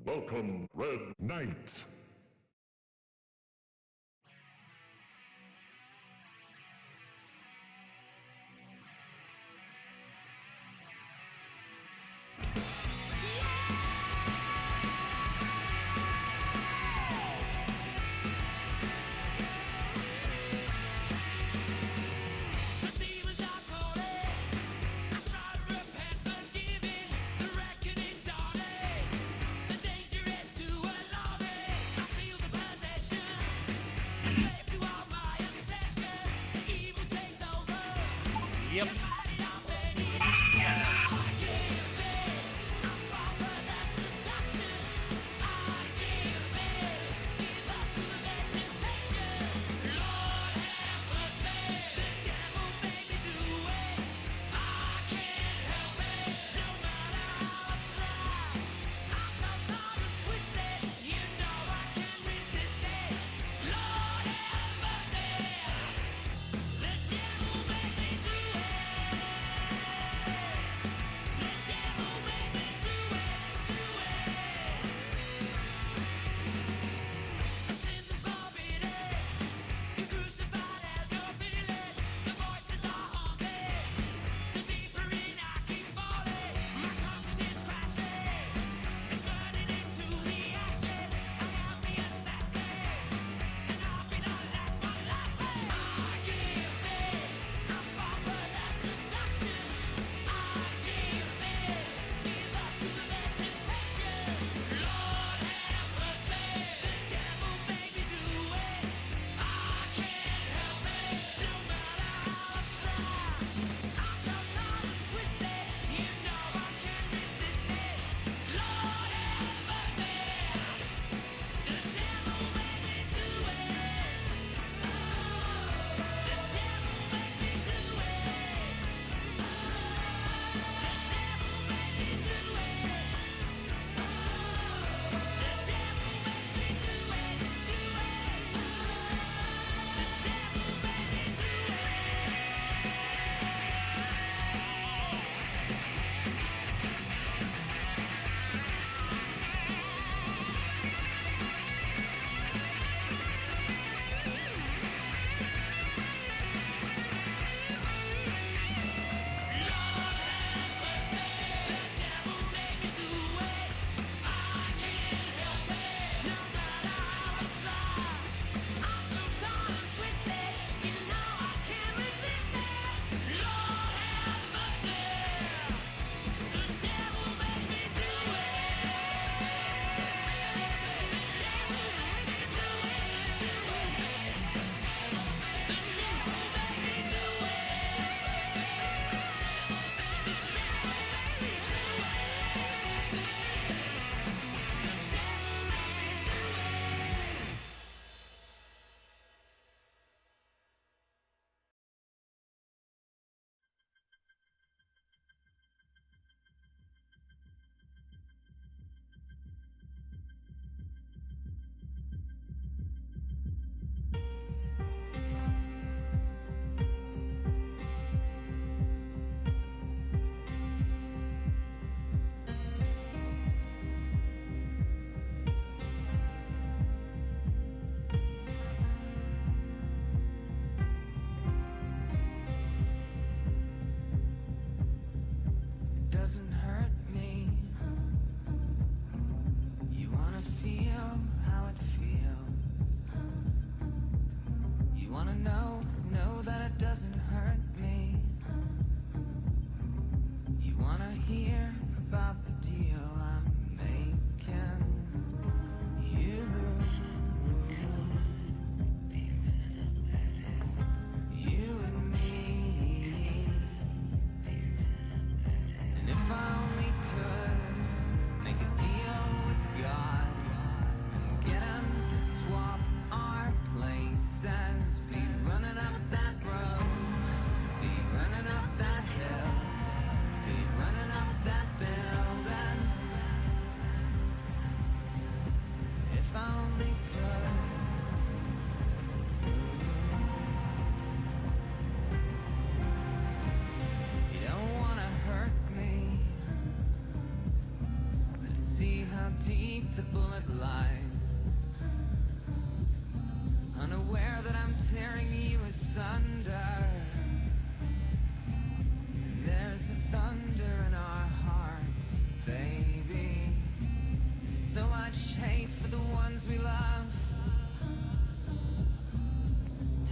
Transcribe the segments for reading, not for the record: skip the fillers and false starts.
Welcome, Red Knight. deep the bullet lies, unaware that I'm tearing you asunder. And there's a thunder in our hearts, baby. So much hate for the ones we love.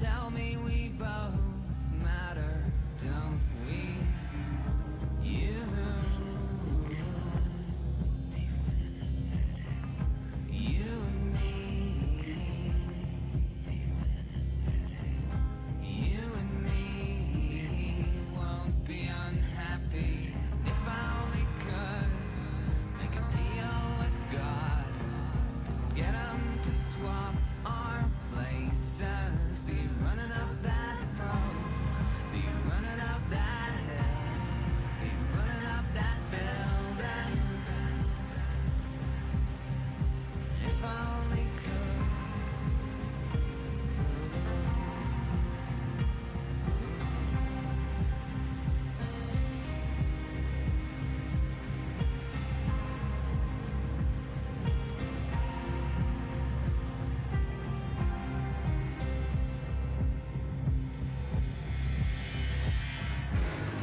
Tell me we both matter, don't we? You and me. You and me won't be unhappy. If I only could make a deal with God, get him to swap our places, be running up that road, be running up that hill, be running up that building. If I only could.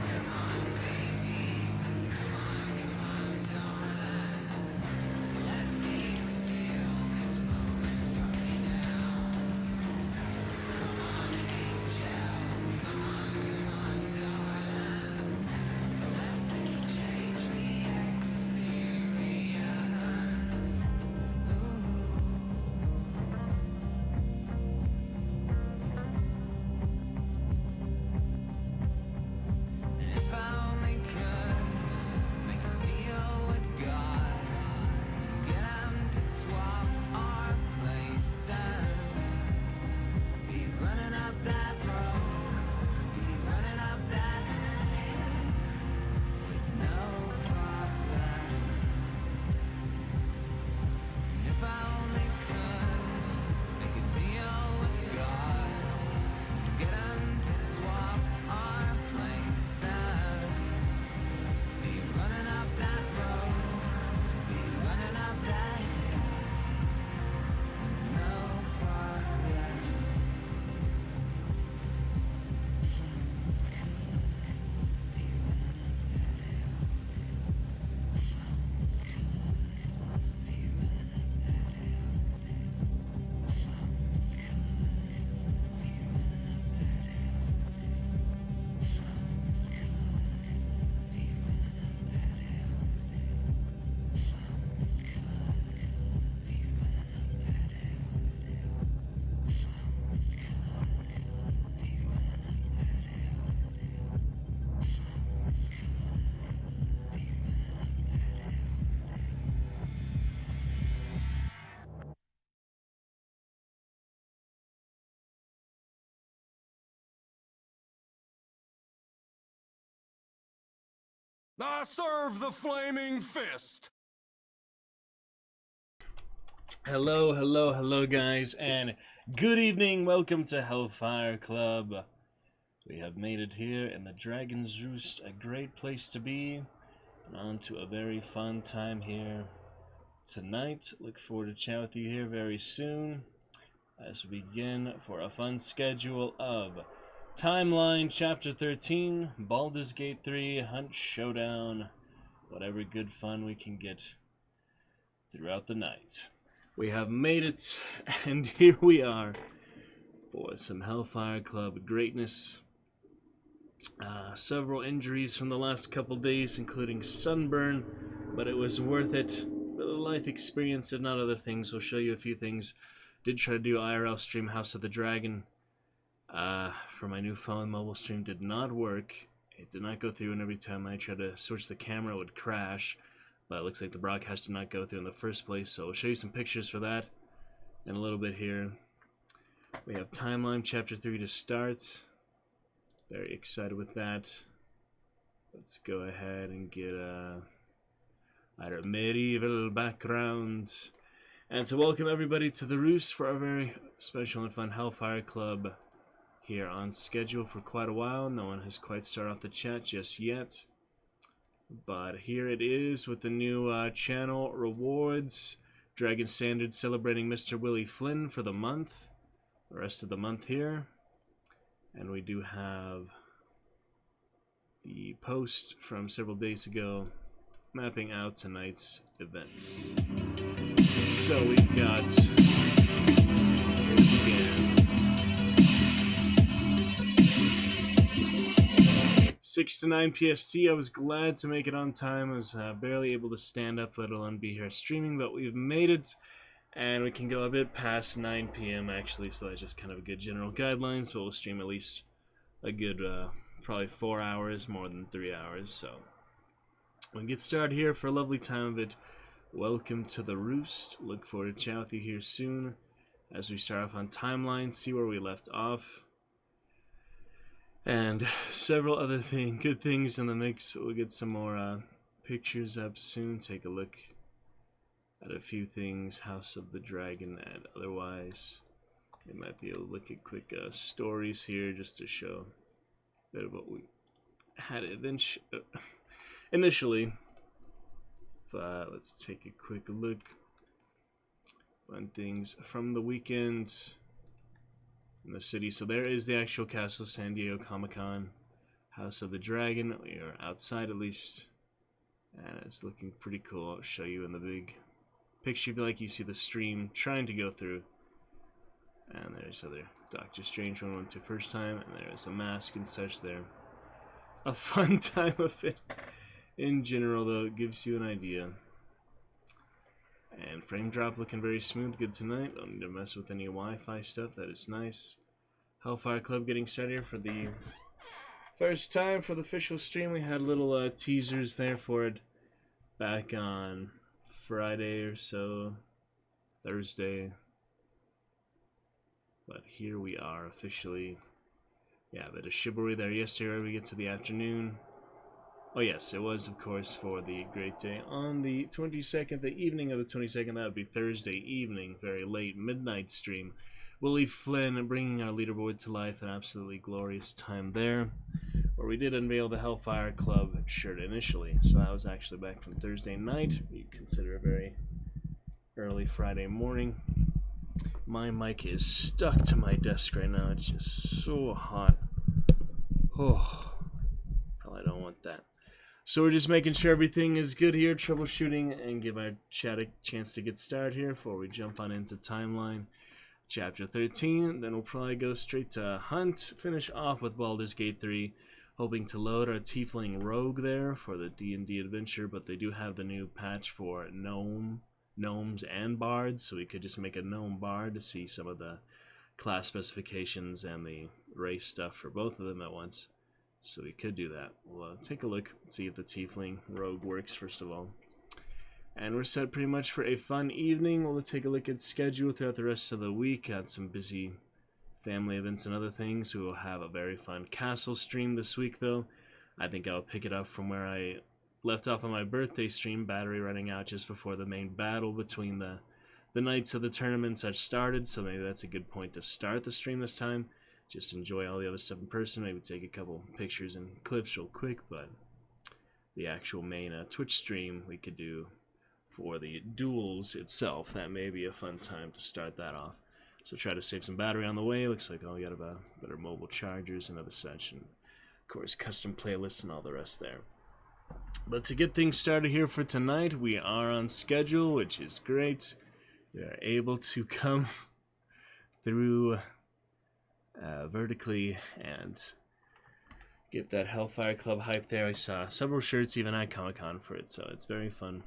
Come on, baby. Come on, darling. Let me steal this moment from you now. Come on, angel. Come on, darling. Let's exchange the experience. And if I only could make a deal with God, get him to swap our places, be running up that road, be running up that hill with no problem. If I only could make a deal with God, get him to swap our places, be running up that road, be running up that hill with no problem. I serve the flaming fist! Hello, guys, and good evening. Welcome to Hellfire Club. We have made it here in the Dragon's Roost, a great place to be, and on to a very fun time here tonight. Look forward to chat with you here very soon as we begin for a fun schedule of Timeline Chapter 13, Baldur's Gate 3, Hunt Showdown, whatever good fun we can get throughout the night. We have made it, and here we are for some Hellfire Club greatness. Several injuries from the last couple days, including sunburn, but it was worth it for the life experience, if not other things. We'll show you a few things. Did try to do IRL stream House of the Dragon for my new phone. Mobile stream did not work. It did not go through, and every time I tried to switch the camera, it would crash. But it looks like the broadcast did not go through in the first place, so I'll show you some pictures for that in a little bit here. We have Timeline Chapter 3 to start. Very excited with that. Let's go ahead and get our medieval background. And to welcome everybody to the Roost for our very special and fun Hellfire Club here on schedule for quite a while. No one has quite started off the chat just yet. But here it is with the new channel rewards. Dragon Standard celebrating Mr. Willie Flynn for the month. The rest of the month here. And we do have the post from several days ago mapping out tonight's events. So we've got 6 to 9 PST. I was glad to make it on time. I was barely able to stand up, let alone be here streaming, but we've made it. And we can go a bit past 9 p.m. actually, so that's just kind of a good general guidelines. But we'll stream at least a good, probably 4 hours, more than 3 hours. So we'll get started here for a lovely time of it. Welcome to the Roost. Look forward to chatting with you here soon as we start off on timeline, see where we left off. And several other good things in the mix. We'll get some more pictures up soon. Take a look at a few things, House of the Dragon and otherwise. We might be able to look at quick stories here just to show a bit of what we had initially. But let's take a quick look on things from the weekend in the city. So there is the actual Castle San Diego Comic-Con, House of the Dragon. We are outside at least, and it's looking pretty cool. I'll show you in the big picture. If you like, you see the stream trying to go through. And there's other Doctor Strange one went to first time, and there's a mask and such there. A fun time of it. In general, though, it gives you an idea. And frame drop looking very smooth, good tonight. Don't need to mess with any Wi-Fi stuff, that is nice. Hellfire Club getting started here for the first time for the official stream. We had little teasers there for it back on Friday or so, Thursday. But here we are officially. Yeah, a bit of chivalry there yesterday. We get to the afternoon. Oh yes, it was of course for the great day on the 22nd, the evening of the 22nd. That would be Thursday evening, very late midnight stream. Willie Flynn bringing our leaderboard to life, an absolutely glorious time there, where we did unveil the Hellfire Club shirt initially. So that was actually back from Thursday night. You consider a very early Friday morning. My mic is stuck to my desk right now. It's just so hot. Oh, probably don't want that. So we're just making sure everything is good here, troubleshooting, and give our chat a chance to get started here before we jump on into timeline. Chapter 13, then we'll probably go straight to Hunt, finish off with Baldur's Gate 3, hoping to load our Tiefling Rogue there for the D&D adventure, but they do have the new patch for gnomes and bards, so we could just make a gnome bard to see some of the class specifications and the race stuff for both of them at once. So we could do that. We'll take a look, see if the Tiefling Rogue works first of all. And we're set pretty much for a fun evening. We'll take a look at schedule throughout the rest of the week. Got some busy family events and other things. We will have a very fun castle stream this week though. I think I'll pick it up from where I left off on my birthday stream. Battery running out just before the main battle between the knights of the tournament and such started. So maybe that's a good point to start the stream this time. Just enjoy all the other stuff in person, maybe take a couple pictures and clips real quick, but the actual main Twitch stream we could do for the duels itself. That may be a fun time to start that off. So try to save some battery on the way. Looks like we got better mobile chargers and other such, and of course custom playlists and all the rest there. But to get things started here for tonight, we are on schedule, which is great. We are able to come through vertically and get that Hellfire Club hype there. I saw several shirts even at Comic-Con for it, so it's very fun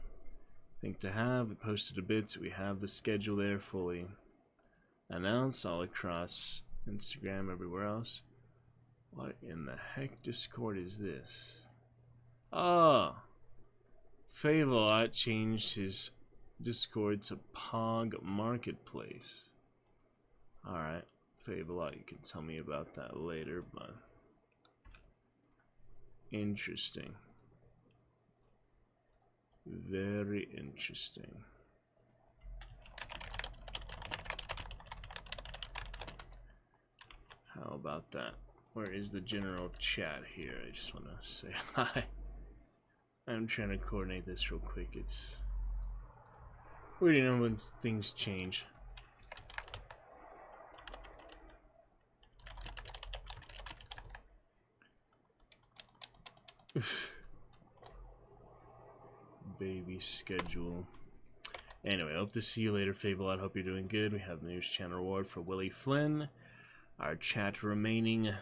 thing to have. We posted a bit. We have the schedule there fully announced all across Instagram, everywhere else. What in the heck Discord is this? Oh, Favelot changed his Discord to Pog Marketplace. Alright, Favelot, you can tell me about that later, but interesting. Very interesting. How about that? Where is the general chat here? I just want to say hi. I'm trying to coordinate this real quick. It's weird, you know, when things change. Baby schedule. Anyway, I hope to see you later, Fable. I hope you're doing good. We have the news channel reward for Willie Flynn. Our chat remaining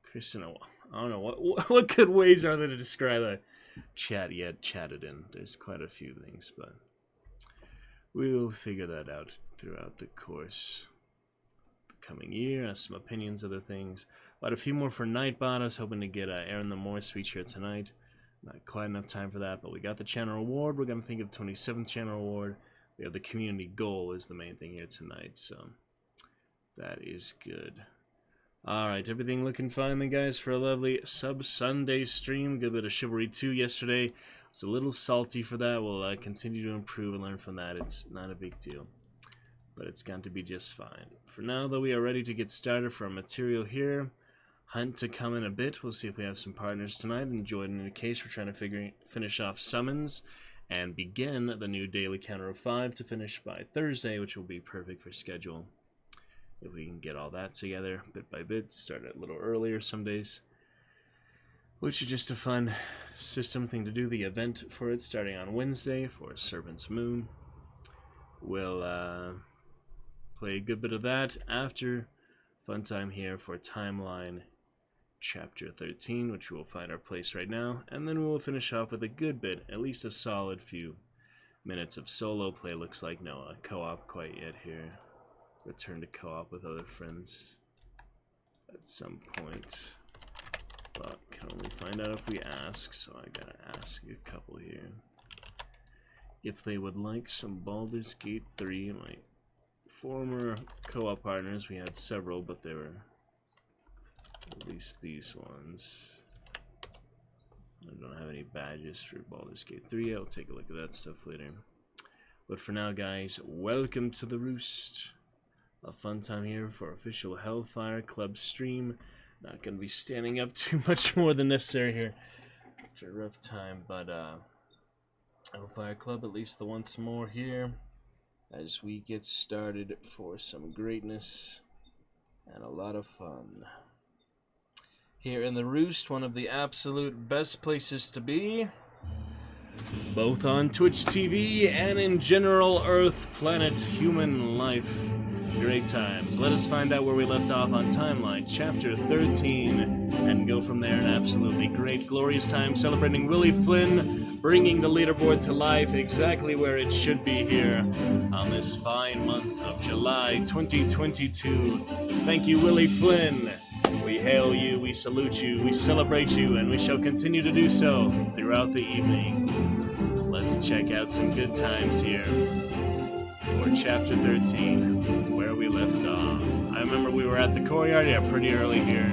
Kristen, I don't know what good ways are there to describe a chat yet chatted in. There's quite a few things, but we'll figure that out throughout the course of the coming year. Some opinions, other things. But a few more for Nightbot. I was hoping to get Aaron the Moore speech here tonight. Not quite enough time for that, but we got the channel award. We're going to think of 27th channel award. We have the community goal is the main thing here tonight, so that is good. Alright, everything looking fine then, guys, for a lovely sub-Sunday stream. Good bit of Chivalry 2 yesterday. It's a little salty for that. We'll continue to improve and learn from that. It's not a big deal, but it's going to be just fine. For now, though, we are ready to get started for our material here. Hunt to come in a bit. We'll see if we have some partners tonight. Enjoy it in any case. We're trying to finish off summons and begin the new daily counter of 5 to finish by Thursday, which will be perfect for schedule. If we can get all that together bit by bit, start it a little earlier some days, which is just a fun system thing to do. The event for it starting on Wednesday for Serpent's Moon. We'll play a good bit of that after. Fun time here for Timeline Chapter 13, which we will find our place right now, and then we'll finish off with a good bit, at least a solid few minutes of solo play. Looks like no co-op quite yet here. Return to co-op with other friends at some point, but can only find out if we ask, so I gotta ask a couple here if they would like some Baldur's Gate 3. My former co-op partners, we had several, but they were at least these ones. I don't have any badges for Baldur's Gate 3. I'll take a look at that stuff later. But for now, guys, welcome to the Roost. A fun time here for official Hellfire Club stream. Not going to be standing up too much more than necessary here after a rough time, but Hellfire Club, at least the once more here as we get started for some greatness and a lot of fun. Here in the Roost, one of the absolute best places to be, both on Twitch TV and in general Earth, planet, human life. Great times. Let us find out where we left off on Timeline Chapter 13 and go from there. An absolutely great, glorious time celebrating Willie Flynn, bringing the leaderboard to life exactly where it should be here on this fine month of July 2022. Thank you, Willie Flynn. We hail you, we salute you, we celebrate you, and we shall continue to do so throughout the evening. Let's check out some good times here for Chapter 13, where we left off. I remember we were at the courtyard, pretty early here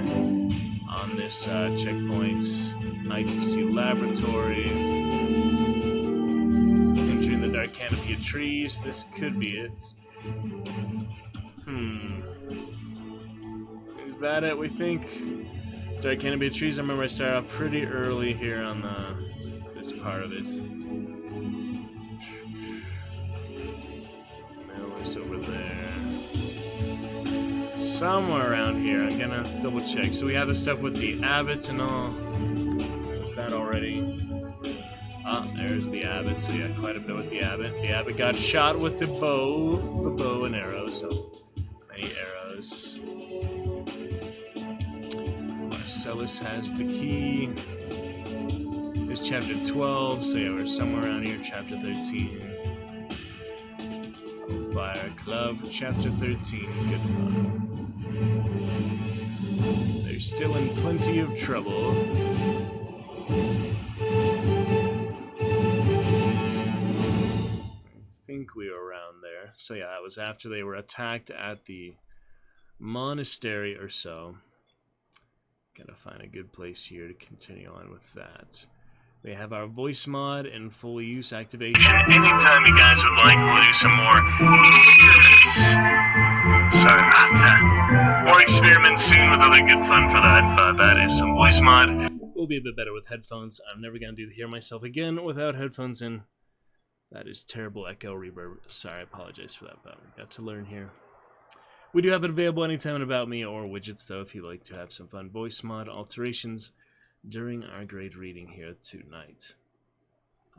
on this checkpoint. ITC Laboratory. Entering the dark canopy of trees. This could be it. Is that it, we think? Dark canopy of trees. I remember I started out pretty early here on this part of it. Over there. Somewhere around here. I'm gonna double check. So we have the stuff with the abbot and all. Is that already? Ah, there's the abbot. So yeah, quite a bit with the abbot. The abbot got shot with the bow and arrows. So many arrows. Marcellus has the key. There's chapter 12. So yeah, we're somewhere around here. Chapter 13. Hellfire Club, Chapter 13, good fun. They're still in plenty of trouble. I think we were around there. So yeah, that was after they were attacked at the monastery or so. Gotta find a good place here to continue on with that. We have our voice mod in full use activation. Anytime you guys would like, we'll do some more experiments. Sorry about that. More experiments soon with other good fun for that, but that is some voice mod. We'll will be a bit better with headphones. I'm never going to hear myself again without headphones in. That is terrible echo reverb. Sorry, I apologize for that, but we got to learn here. We do have it available anytime in About Me or widgets, though, if you'd like to have some fun voice mod alterations during our great reading here tonight.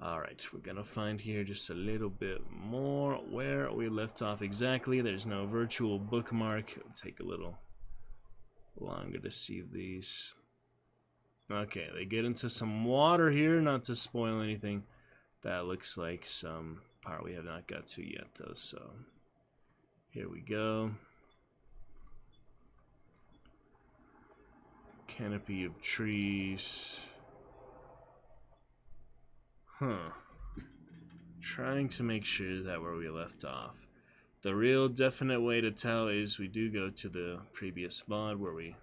Alright, we're gonna find here just a little bit more where we left off exactly. There's no virtual bookmark. It'll take a little longer to see these. Okay, they get into some water here, not to spoil anything. That looks like some part we have not got to yet, though, so here we go. Canopy of trees. Huh. Trying to make sure that where we left off. The real definite way to tell is we do go to the previous VOD where we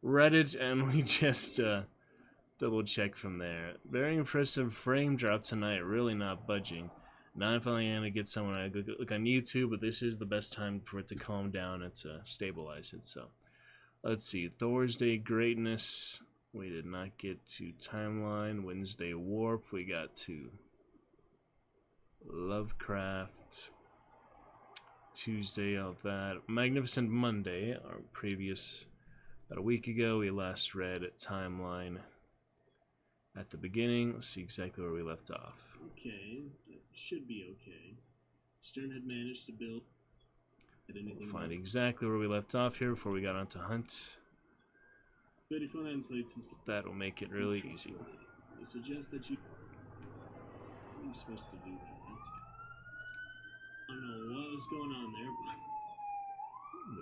read it and we just double check from there. Very impressive frame drop tonight, really not budging. Now I'm finally going to get someone I look on YouTube, but this is the best time for it to calm down and to stabilize it. So let's see. Thursday Greatness. We did not get to Timeline. Wednesday Warp. We got to Lovecraft. Tuesday, all that. Magnificent Monday, our previous, about a week ago, we last read Timeline at the beginning. Let's see exactly where we left off. Okay, that should be okay. Stern had managed to build. We'll find exactly where we left off here before we got on to Hunt. 34 I haven't played since. That will make it really easy. I suggest that you. What are you supposed to do that? I don't know what was going on there,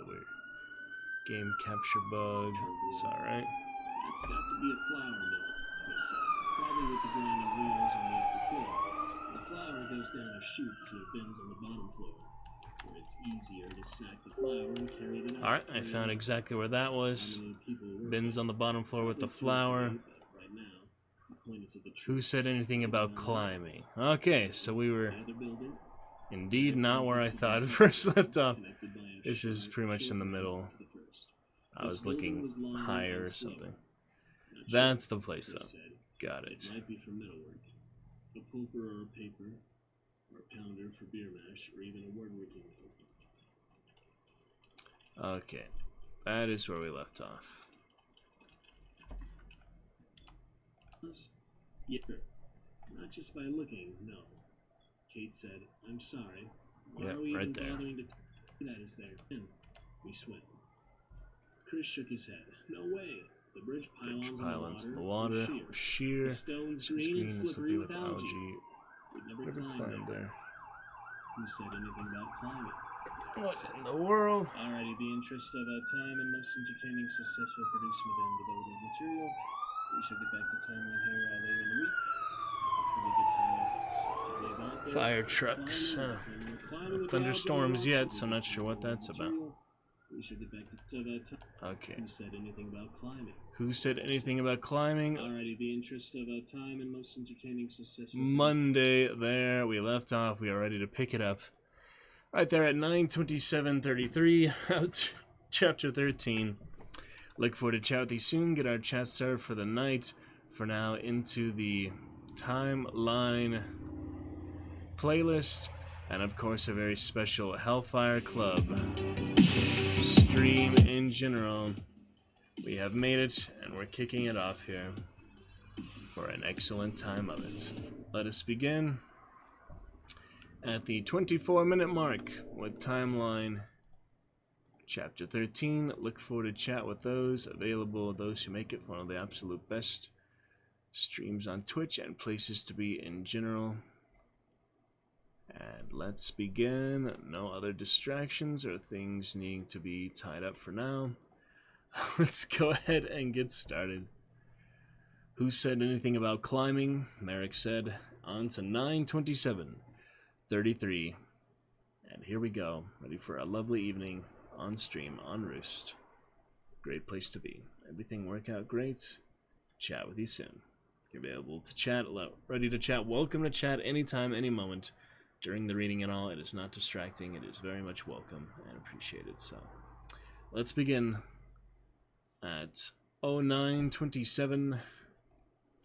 but. Game capture bug. It's alright. That's got to be a flour mill, Chris said. Probably with the grinding wheels on the upper floor. The flour goes down a chute to bins on the bottom floor, where it's easier to sack the flour and carry it out. Alright, I found exactly where that was. Bins on the bottom floor with the flour. Who said anything about climbing? Okay, so we were indeed not where I thought it first left off. This is pretty much in the middle. I was looking higher or something. That's the place, though. Got it. It might be for metalwork, a pulper or a paper, or a pounder for beer mash, or even a woodworking mill. Okay, that is where we left off. Yeah, not just by looking, no. Kate said, "I'm sorry. Why are we right even there. bothering to that is there?" And we swim. Chris shook his head. No way. The bridge pylons in the water were sheer. The stones It's green and slippery with algae. algae. We'd never climbed there. Who said anything about climbing? What in the world? Alrighty, the interest of time and most entertaining, successful producement and development material. We should get back to timeline here later in the week. It's a pretty good time to live out there. Fire trucks. Climbing with Thunderstorms algae yet, so not sure what that's about. We should get back to time. Okay. Who said anything about climbing? Who said anything about climbing? Alrighty, the interest of time and most entertaining, successful. Monday, there we left off. We are ready to pick it up. Right there at 9:27:33, out chapter 13. Look forward to chat with you soon. Get our chat started for the night. For now, into the timeline playlist, and of course, a very special Hellfire Club stream in general. We have made it, and we're kicking it off here for an excellent time of it. Let us begin at the 24-minute mark with timeline chapter 13. Look forward to chat with those available, those who make it one of the absolute best streams on Twitch and places to be in general. And let's begin. No other distractions or things needing to be tied up for now. Let's go ahead and get started. Who said anything about climbing? Merrick said, on to 9:27:33. And here we go, ready for a lovely evening on stream, on Roost. Great place to be. Everything work out great. Chat with you soon. You're available to chat, ready to chat. Welcome to chat anytime, any moment. During the reading and all, it is not distracting. It is very much welcome and appreciated. So, let's begin at 09:27.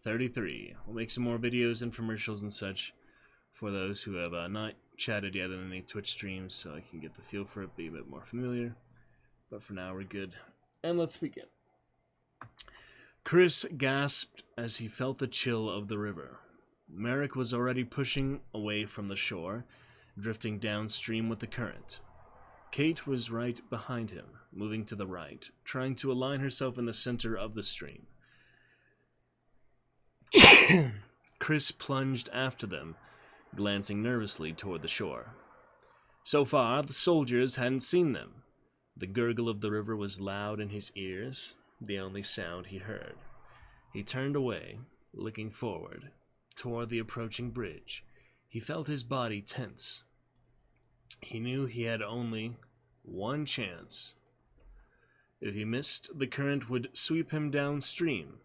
33. We'll make some more videos, infomercials, and such for those who have not chatted yet on any Twitch streams, so I can get the feel for it, be a bit more familiar. But for now, we're good. And let's begin. Chris gasped as he felt the chill of the river. Merrick was already pushing away from the shore, drifting downstream with the current. Kate was right behind him, moving to the right, trying to align herself in the center of the stream. Chris plunged after them, glancing nervously toward the shore. So far, the soldiers hadn't seen them. The gurgle of the river was loud in his ears, the only sound he heard. He turned away, looking forward, toward the approaching bridge. He felt his body tense. He knew he had only one chance. If he missed, the current would sweep him downstream,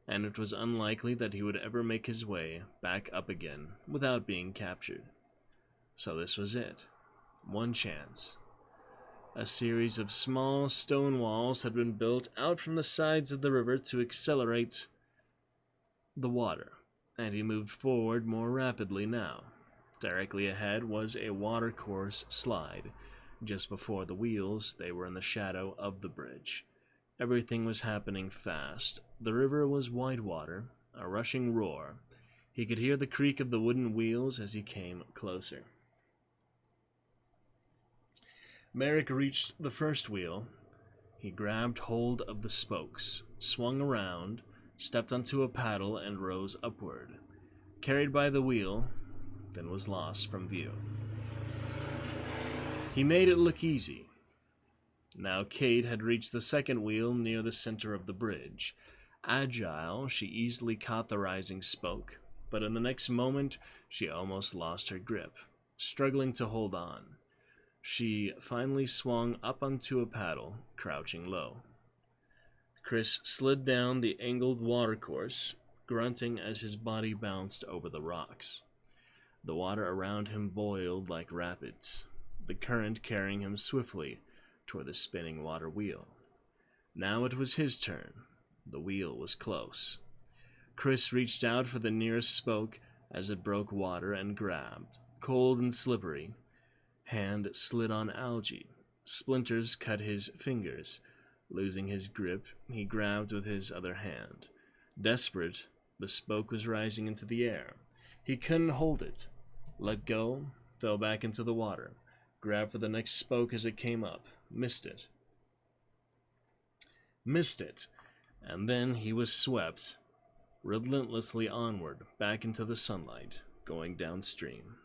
and it was unlikely that he would ever make his way back up again without being captured. So this was it. One chance. A series of small stone walls had been built out from the sides of the river to accelerate the water, and he moved forward more rapidly now. Directly ahead was a watercourse slide. Just before the wheels, they were in the shadow of the bridge. Everything was happening fast. The river was white water, a rushing roar. He could hear the creak of the wooden wheels as he came closer. Merrick reached the first wheel. He grabbed hold of the spokes, swung around, stepped onto a paddle, and rose upward. Carried by the wheel, then was lost from view. He made it look easy. Now Kate had reached the second wheel near the center of the bridge. Agile, she easily caught the rising spoke, but in the next moment she almost lost her grip, struggling to hold on. She finally swung up onto a paddle, crouching low. Chris slid down the angled watercourse, grunting as his body bounced over the rocks. The water around him boiled like rapids, the current carrying him swiftly toward the spinning water wheel. Now it was his turn. The wheel was close. Chris reached out for the nearest spoke as it broke water and grabbed, cold and slippery. Hand slid on algae. Splinters cut his fingers. Losing his grip, he grabbed with his other hand. Desperate, the spoke was rising into the air. He couldn't hold it. Let go, fell back into the water. Grabbed for the next spoke as it came up. Missed it. And then he was swept relentlessly onward, back into the sunlight, going downstream.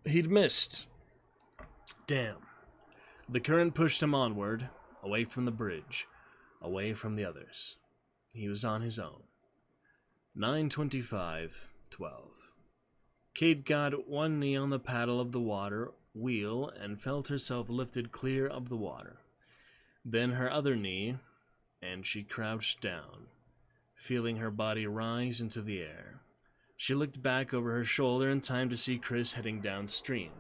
He'd missed. Damn. The current pushed him onward, away from the bridge, away from the others. He was on his own. 9:25:12. Kate got one knee on the paddle of the water wheel and felt herself lifted clear of the water. Then her other knee, and she crouched down, feeling her body rise into the air. She looked back over her shoulder in time to see Chris heading downstream,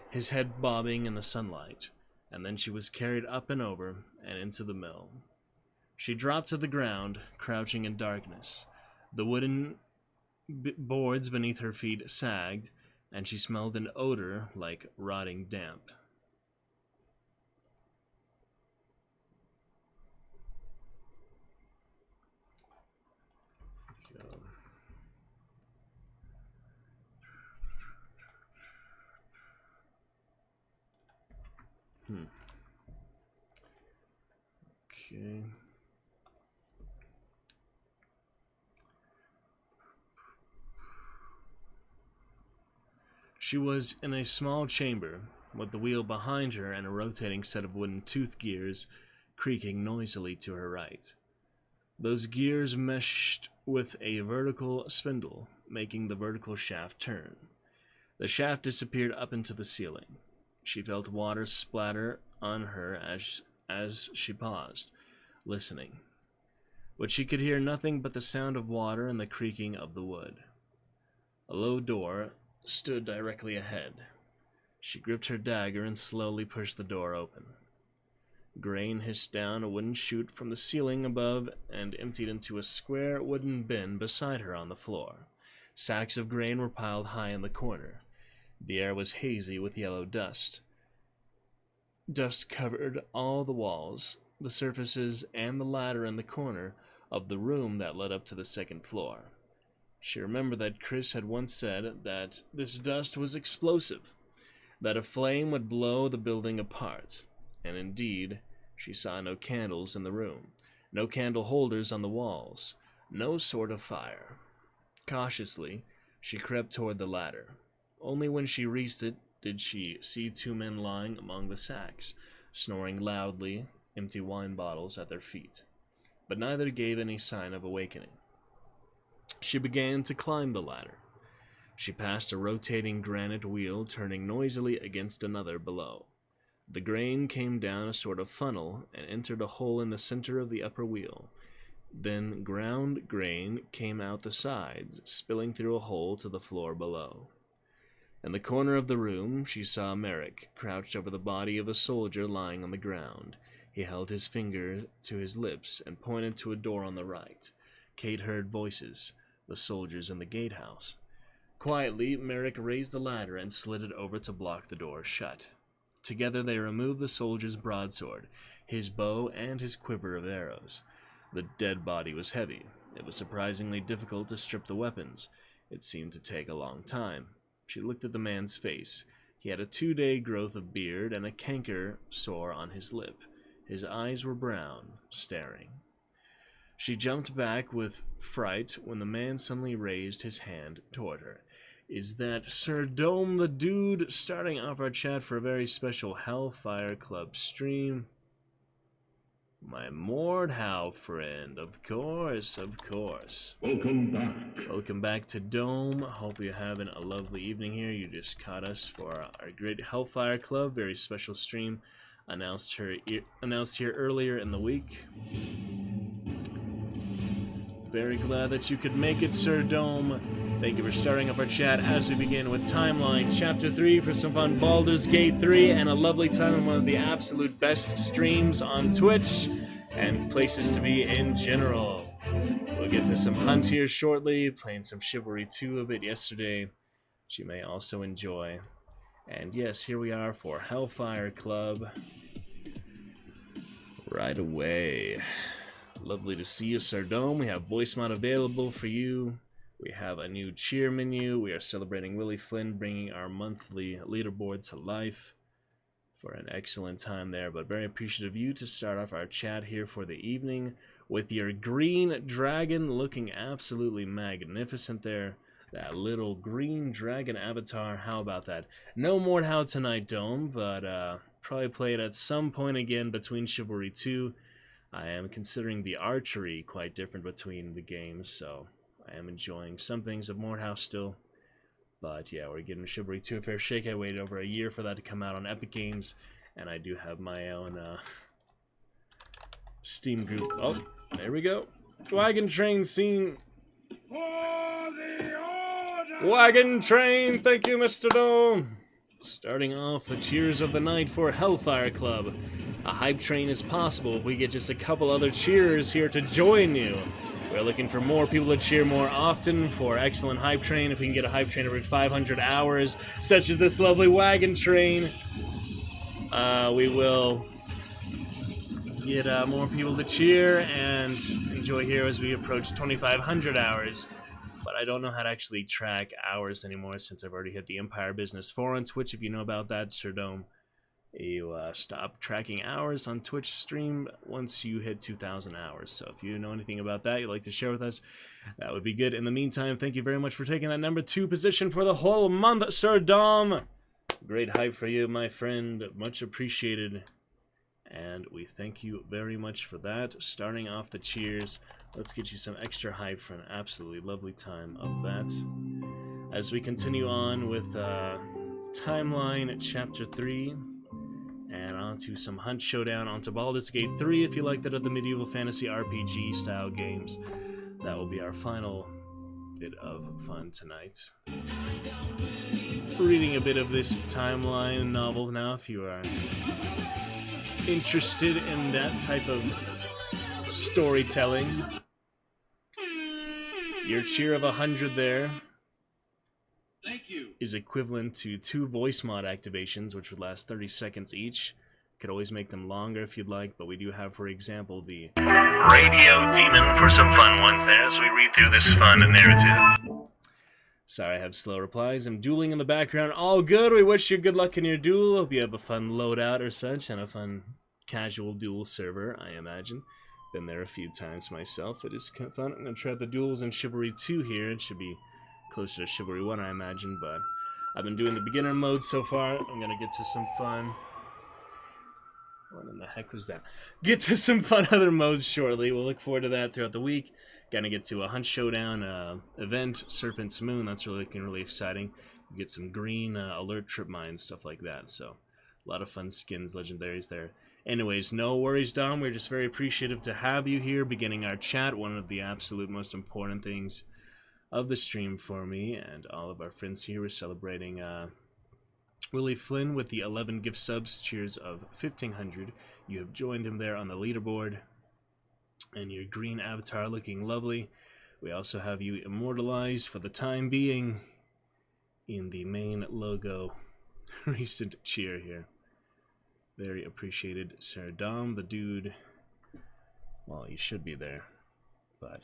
his head bobbing in the sunlight, and then she was carried up and over and into the mill. She dropped to the ground, crouching in darkness. The wooden boards beneath her feet sagged, and she smelled an odor like rotting damp. Okay. She was in a small chamber, with the wheel behind her and a rotating set of wooden tooth gears creaking noisily to her right. Those gears meshed with a vertical spindle, making the vertical shaft turn. The shaft disappeared up into the ceiling. She felt water splatter on her as she paused, listening. But she could hear nothing but the sound of water and the creaking of the wood. A low door stood directly ahead. She gripped her dagger and slowly pushed the door open. Grain hissed down a wooden chute from the ceiling above and emptied into a square wooden bin beside her on the floor. Sacks of grain were piled high in the corner. The air was hazy with yellow dust. Dust covered all the walls, the surfaces, and the ladder in the corner of the room that led up to the second floor. She remembered that Chris had once said that this dust was explosive, that a flame would blow the building apart, and indeed, she saw no candles in the room, no candle holders on the walls, no sort of fire. Cautiously, she crept toward the ladder. Only when she reached it did she see two men lying among the sacks, snoring loudly, empty wine bottles at their feet. But neither gave any sign of awakening. She began to climb the ladder. She passed a rotating granite wheel turning noisily against another below. The grain came down a sort of funnel and entered a hole in the center of the upper wheel. Then ground grain came out the sides, spilling through a hole to the floor below. In the corner of the room, she saw Merrick, crouched over the body of a soldier lying on the ground. He held his finger to his lips and pointed to a door on the right. Kate heard voices, the soldiers in the gatehouse. Quietly, Merrick raised the ladder and slid it over to block the door shut. Together they removed the soldier's broadsword, his bow, and his quiver of arrows. The dead body was heavy. It was surprisingly difficult to strip the weapons. It seemed to take a long time. She looked at the man's face. He had a 2-day growth of beard and a canker sore on his lip. His eyes were brown, staring. She jumped back with fright when the man suddenly raised his hand toward her. Is that Sir Dome the Dude starting off our chat for a very special Hellfire Club stream? My Mordhau friend, of course. Welcome back. Welcome back to Dome. Hope you're having a lovely evening here. You just caught us for our great Hellfire Club, very special stream announced here earlier in the week. Very glad that you could make it, Sir Dome. Thank you for starting up our chat as we begin with Timeline Chapter 3 for some fun Baldur's Gate 3 and a lovely time in one of the absolute best streams on Twitch and places to be in general. We'll get to some Hunt here shortly, playing some Chivalry 2 a bit yesterday, which you may also enjoy. And yes, here we are for Hellfire Club right away. Lovely to see you, Sir Dome. We have voice mod available for you. We have a new cheer menu. We are celebrating Willie Flynn, bringing our monthly leaderboard to life for an excellent time there. But very appreciative of you to start off our chat here for the evening with your green dragon looking absolutely magnificent there. That little green dragon avatar. How about that? No Mordhau tonight, Dome, but probably play it at some point again between Chivalry 2. I am considering the archery quite different between the games, so I am enjoying some things of Mordhau still. But yeah, we're giving Chivalry 2 a fair shake. I waited over a year for that to come out on Epic Games, and I do have my own Steam group. Oh, there we go. Wagon train scene. Wagon train, thank you, Mr. Dome. Starting off the cheers of the night for Hellfire Club. A hype train is possible if we get just a couple other cheers here to join you. We're looking for more people to cheer more often for excellent hype train. If we can get a hype train every 500 hours, such as this lovely wagon train, we will get more people to cheer and enjoy here as we approach 2,500 hours. But I don't know how to actually track hours anymore since I've already hit the Empire Business 4 on Twitch. If you know about that, Sir Dome, you stop tracking hours on Twitch stream once you hit 2,000 hours. So if you know anything about that you'd like to share with us, that would be good. In the meantime, thank you very much for taking that number 2 position for the whole month, Sir Dom. Great hype for you, my friend. Much appreciated. And we thank you very much for that. Starting off the cheers, let's get you some extra hype for an absolutely lovely time of that. as we continue on with Timeline Chapter 3, and onto some Hunt Showdown, onto Baldur's Gate 3 if you like that of the medieval fantasy RPG style games. That will be our final bit of fun tonight. Reading a bit of this Timeline novel now if you are interested in that type of storytelling. Your cheer of 100 there is equivalent to 2 voice mod activations, which would last 30 seconds each. Could always make them longer if you'd like, but we do have, for example, the Radio Demon for some fun ones there as we read through this fun narrative. Sorry, I have slow replies. I'm dueling in the background. All good. We wish you good luck in your duel. Hope you have a fun loadout or such, and a fun casual duel server, I imagine. Been there a few times myself. It is kind of fun. I'm going to try the duels in Chivalry 2 here. It should be closer to Chivalry 1, I imagine, but I've been doing the beginner mode so far. I'm going to get to some fun. What in the heck was that? Get to some fun other modes shortly. We'll look forward to that throughout the week. Gonna get to a Hunt Showdown event, Serpent's Moon. That's looking really exciting. You get some green alert trip mines, stuff like that. So a lot of fun skins, legendaries there. Anyways, no worries, Dom. We're just very appreciative to have you here beginning our chat. One of the absolute most important things of the stream for me and all of our friends here. We're celebrating Willie Flynn with the 11 gift subs. Cheers of 1,500. You have joined him there on the leaderboard. And your green avatar looking lovely. We also have you immortalized for the time being in the main logo recent cheer here. Very appreciated, Sir Dom, the dude. Well, you should be there, but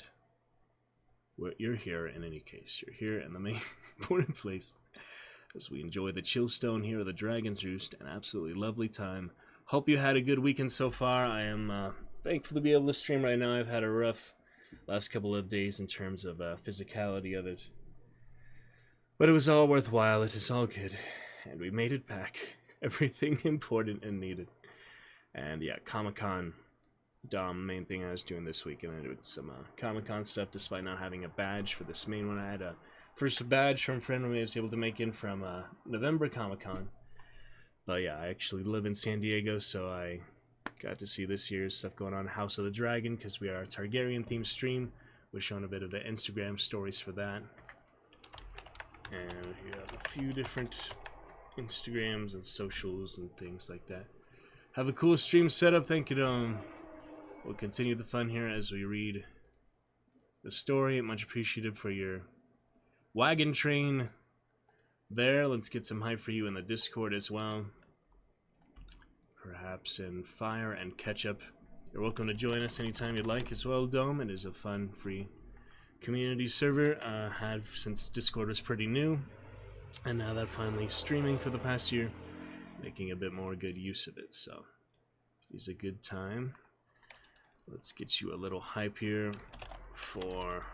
you're here in any case. You're here in the main important place as we enjoy the Chillstone here at the Dragon's Roost. An absolutely lovely time. Hope you had a good weekend so far. I am thankful to be able to stream right now. I've had a rough last couple of days in terms of physicality of it, but it was all worthwhile. It is all good, and we made it back. Everything important and needed. And yeah, Comic-Con, Dom, main thing I was doing this week, and I did some Comic-Con stuff despite not having a badge for this main one. I had a first badge from a friend of mine I was able to make in from November Comic-Con. But yeah, I actually live in San Diego, so I got to see this year's stuff going on, House of the Dragon, because we are a Targaryen-themed stream. We're showing a bit of the Instagram stories for that. And we have a few different Instagrams and socials and things like that. Have a cool stream setup. Thank you, Dom. We'll continue the fun here as we read the story. Much appreciated for your wagon train there. Let's get some hype for you in the Discord as well. Perhaps in Fire and Ketchup. You're welcome to join us anytime you'd like as well, Dome. It is a fun, free community server. Had since Discord was pretty new. And now that finally streaming for the past year, making a bit more good use of it. So it's a good time. Let's get you a little hype here for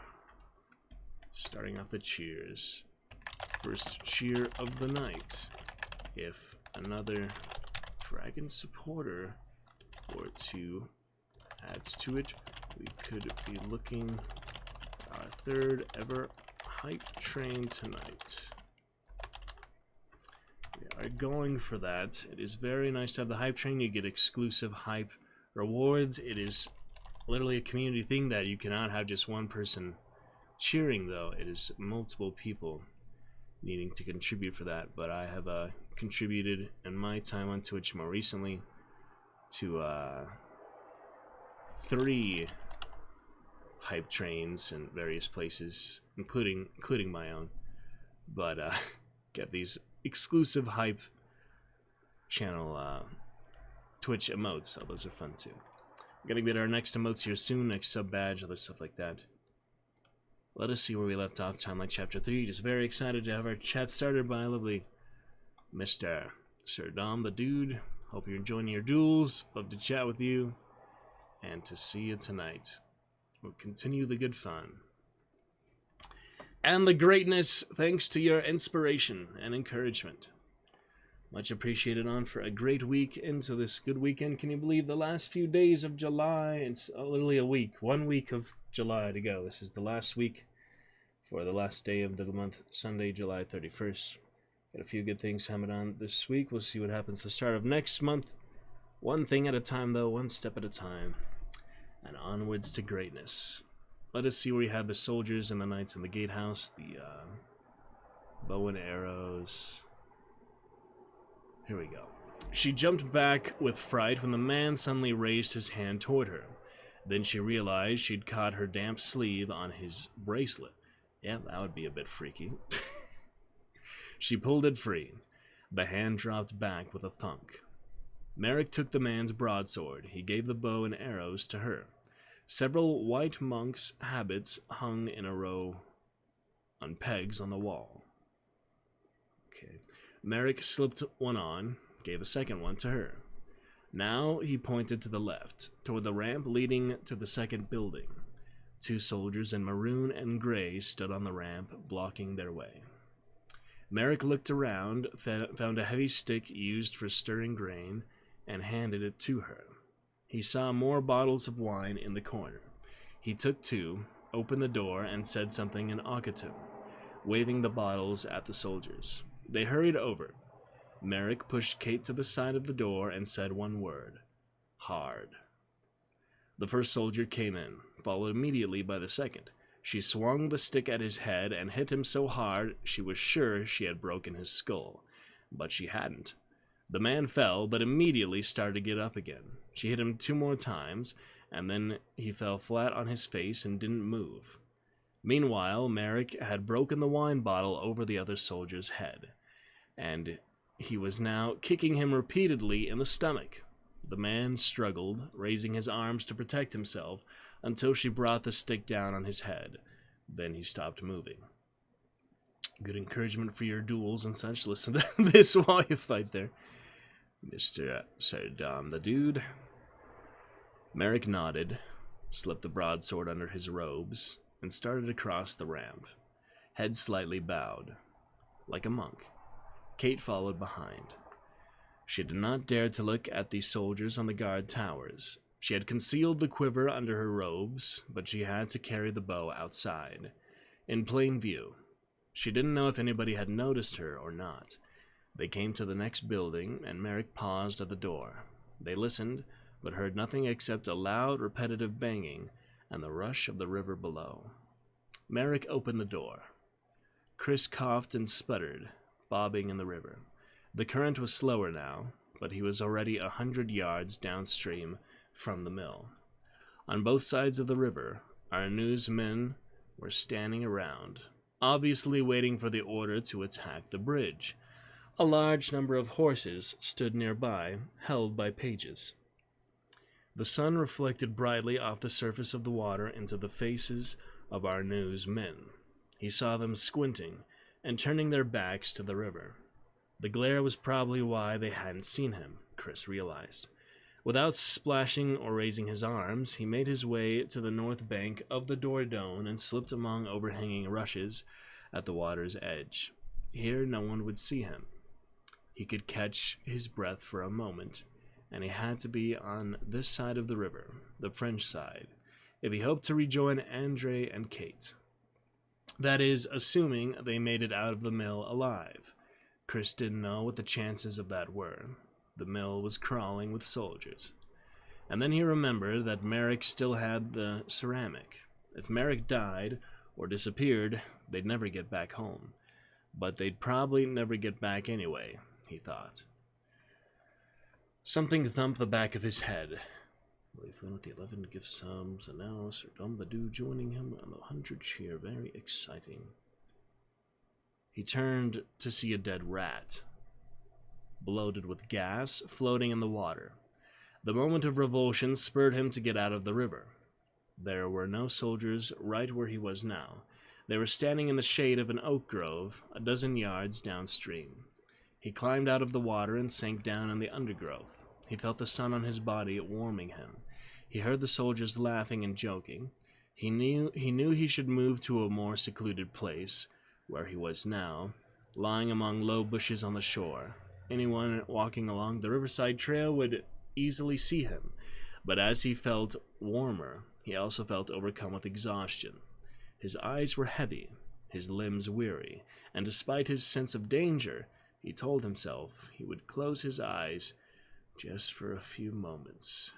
starting off the cheers. First cheer of the night. If another Dragon supporter or two adds to it, we could be looking our third ever hype train tonight. We are going for that. It is very nice to have the hype train. You get exclusive hype rewards. It is literally a community thing that you cannot have just one person cheering, though. It is multiple people needing to contribute for that. But I have contributed in my time on Twitch more recently to 3 hype trains in various places, including my own. But get these exclusive hype channel Twitch emotes, so those are fun too. We're gonna get our next emotes here soon, next sub badge, other stuff like that. Let us see where we left off, Timeline Chapter 3. Just very excited to have our chat started by lovely Mr. Sir Dom, the dude. Hope you're enjoying your duels. Love to chat with you and to see you tonight. We'll continue the good fun and the greatness, thanks to your inspiration and encouragement. Much appreciated on for a great week into this good weekend. Can you believe the last few days of July? It's literally a week, 1 week of July to go. This is the last week for the last day of the month, Sunday, July 31st. Got a few good things coming on this week. We'll see what happens the start of next month. One thing at a time, though, one step at a time, and onwards to greatness. Let us see where we have the soldiers and the knights in the gatehouse, the bow and arrows. Here we go. She jumped back with fright when the man suddenly raised his hand toward her. Then she realized she'd caught her damp sleeve on his bracelet. Yeah, that would be a bit freaky. She pulled it free. The hand dropped back with a thunk. Merrick took the man's broadsword. He gave the bow and arrows to her. Several white monks' habits hung in a row on pegs on the wall. Okay. Merrick slipped one on, gave a second one to her. Now he pointed to the left, toward the ramp leading to the second building. 2 soldiers in maroon and gray stood on the ramp, blocking their way. Merrick looked around, found a heavy stick used for stirring grain, and handed it to her. He saw more bottles of wine in the corner. He took 2, opened the door, and said something in Occitan, waving the bottles at the soldiers. They hurried over. Merrick pushed Kate to the side of the door and said one word. Hard. The first soldier came in, followed immediately by the second. She swung the stick at his head and hit him so hard she was sure she had broken his skull. But she hadn't. The man fell, but immediately started to get up again. She hit him 2 more times, and then he fell flat on his face and didn't move. Meanwhile, Merrick had broken the wine bottle over the other soldier's head, and he was now kicking him repeatedly in the stomach. The man struggled, raising his arms to protect himself, until she brought the stick down on his head. Then he stopped moving. Good encouragement for your duels and such. Listen to this while you fight there. Mr. Sardam, the dude. Merrick nodded, slipped the broadsword under his robes, and started across the ramp, head slightly bowed, like a monk. Kate followed behind. She did not dare to look at the soldiers on the guard towers. She had concealed the quiver under her robes, but she had to carry the bow outside, in plain view. She didn't know if anybody had noticed her or not. They came to the next building, and Merrick paused at the door. They listened, but heard nothing except a loud, repetitive banging and the rush of the river below. Merrick opened the door. Chris coughed and sputtered, bobbing in the river. The current was slower now, but he was already 100 yards downstream from the mill. On both sides of the river, our newsmen were standing around, obviously waiting for the order to attack the bridge. A large number of horses stood nearby, held by pages. The sun reflected brightly off the surface of the water into the faces of our newsmen. He saw them squinting and turning their backs to the river. The glare was probably why they hadn't seen him, Chris realized. Without splashing or raising his arms, he made his way to the north bank of the Dordogne and slipped among overhanging rushes at the water's edge. Here no one would see him. He could catch his breath for a moment, and he had to be on this side of the river, the French side, if he hoped to rejoin Andre and Kate. That is, assuming they made it out of the mill alive. Chris didn't know what the chances of that were. The mill was crawling with soldiers. And then he remembered that Merrick still had the ceramic. If Merrick died or disappeared, they'd never get back home. But they'd probably never get back anyway, he thought. Something thumped the back of his head. Flynn with the 11 gift subs, and now Sir Dumbledore joining him on the 100 cheer. Very exciting. He turned to see a dead rat, bloated with gas, floating in the water. The moment of revulsion spurred him to get out of the river. There were no soldiers right where he was now. They were standing in the shade of an oak grove, a dozen yards downstream. He climbed out of the water and sank down in the undergrowth. He felt the sun on his body warming him. He heard the soldiers laughing and joking. He knew he should move to a more secluded place, where he was now, lying among low bushes on the shore. Anyone walking along the riverside trail would easily see him, but as he felt warmer, he also felt overcome with exhaustion. His eyes were heavy. his limbs weary, and despite his sense of danger, he told himself he would close his eyes just for a few moments.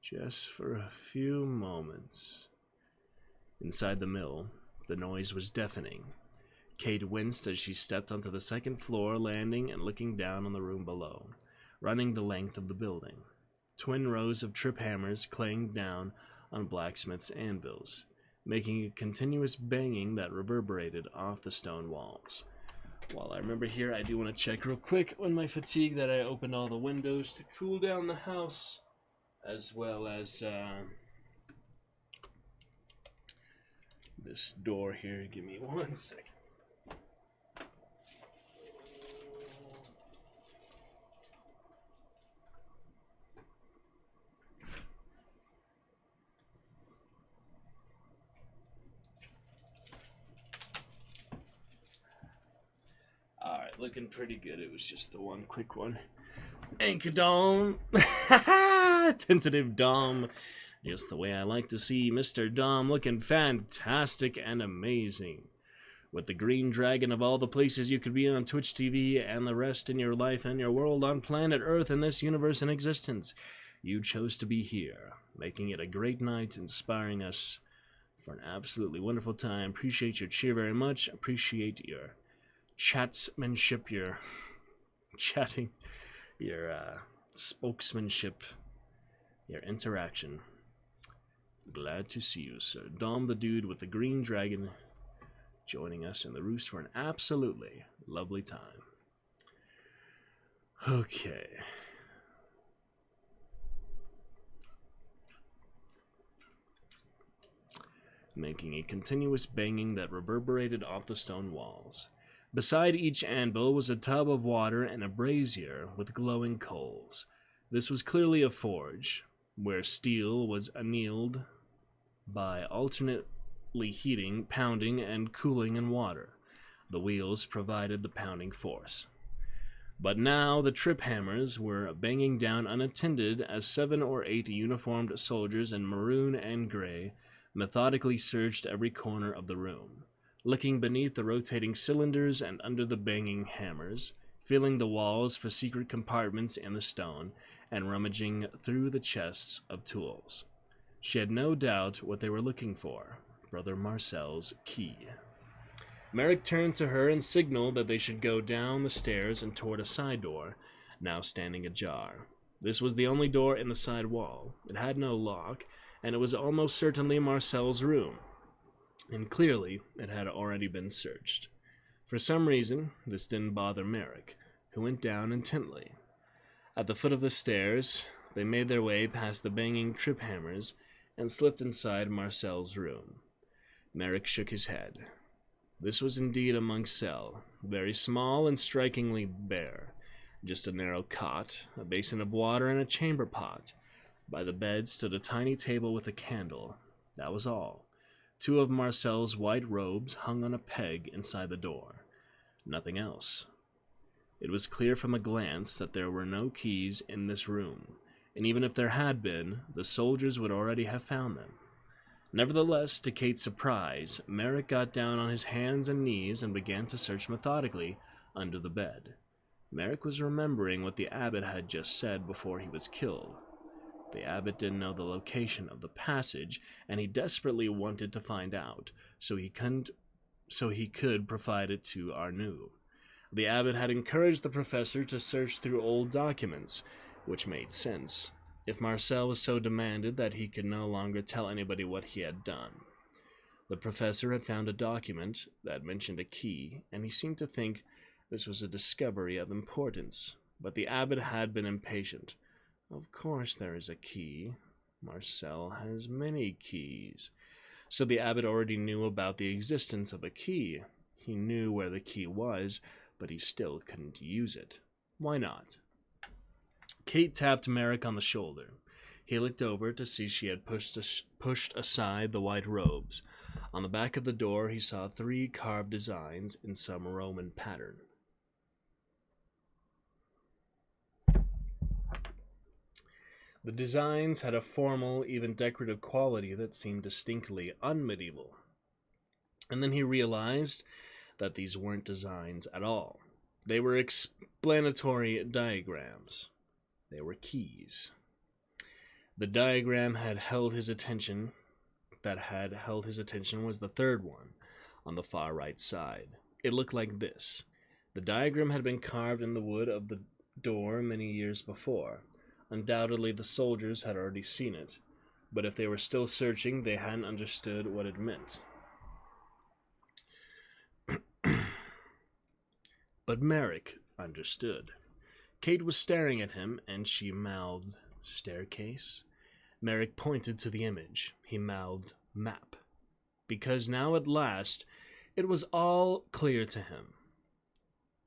Just for a few moments. Inside the mill, the noise was deafening. Kate winced as she stepped onto the second floor landing and looking down on the room below, running the length of the building. Twin rows of trip hammers clanged down on blacksmith's anvils, making a continuous banging that reverberated off the stone walls. While I remember here, I do want to check real quick on my fatigue that I opened all the windows to cool down the house, as well as this door here. Give me 1 second. Alright, looking pretty good. It was just the one quick one. Anchor Dom. Tentative Dom. Just the way I like to see Mr. Dom, looking fantastic and amazing. With the green dragon of all the places you could be on Twitch TV and the rest in your life and your world on planet Earth and this universe in existence, you chose to be here, making it a great night, inspiring us for an absolutely wonderful time. Appreciate your cheer very much. Appreciate your chatsmanship, your chatting, your spokesmanship, your interaction. Glad to see you, sir. Dom the dude with the green dragon joining us in the roost for an absolutely lovely time. Okay. Making a continuous banging that reverberated off the stone walls. Beside each anvil was a tub of water and a brazier with glowing coals. This was clearly a forge, where steel was annealed by alternately heating, pounding, and cooling in water. The wheels provided the pounding force. But now the trip hammers were banging down unattended as 7 or 8 uniformed soldiers in maroon and gray methodically searched every corner of the room, looking beneath the rotating cylinders and under the banging hammers, feeling the walls for secret compartments in the stone, and rummaging through the chests of tools. She had no doubt what they were looking for, Brother Marcel's key. Merrick turned to her and signaled that they should go down the stairs and toward a side door, now standing ajar. This was the only door in the side wall. It had no lock, and it was almost certainly Marcel's room. And clearly, it had already been searched. For some reason, this didn't bother Merrick, who went down intently. At the foot of the stairs, they made their way past the banging trip hammers and slipped inside Marcel's room. Merrick shook his head. This was indeed a monk's cell, very small and strikingly bare. Just a narrow cot, a basin of water, and a chamber pot. By the bed stood a tiny table with a candle. That was all. 2 of Marcel's white robes hung on a peg inside the door. Nothing else. It was clear from a glance that there were no keys in this room, and even if there had been, the soldiers would already have found them. Nevertheless, to Kate's surprise, Merrick got down on his hands and knees and began to search methodically under the bed. Merrick was remembering what the abbot had just said before he was killed. The abbot didn't know the location of the passage, and he desperately wanted to find out, so he could provide it to Arnoux. The abbot had encouraged the professor to search through old documents, which made sense, if Marcel was so demanded that he could no longer tell anybody what he had done. The professor had found a document that mentioned a key, and he seemed to think this was a discovery of importance, but the abbot had been impatient. Of course there is a key. Marcel has many keys. So the abbot already knew about the existence of a key. He knew where the key was, but he still couldn't use it. Why not? Kate tapped Merrick on the shoulder. He looked over to see she had pushed aside the white robes. On the back of the door he saw 3 carved designs in some Roman pattern. The designs had a formal, even decorative quality that seemed distinctly unmedieval. And then he realized that these weren't designs at all. They were explanatory diagrams. They were keys. The diagram had held his attention. That had held his attention was the third one, on the far right side. It looked like this. The diagram had been carved in the wood of the door many years before. Undoubtedly, the soldiers had already seen it, but if they were still searching, they hadn't understood what it meant. But Merrick understood. Kate was staring at him, and she mouthed, "Staircase?" Merrick pointed to the image. He mouthed, "Map." Because now at last, it was all clear to him.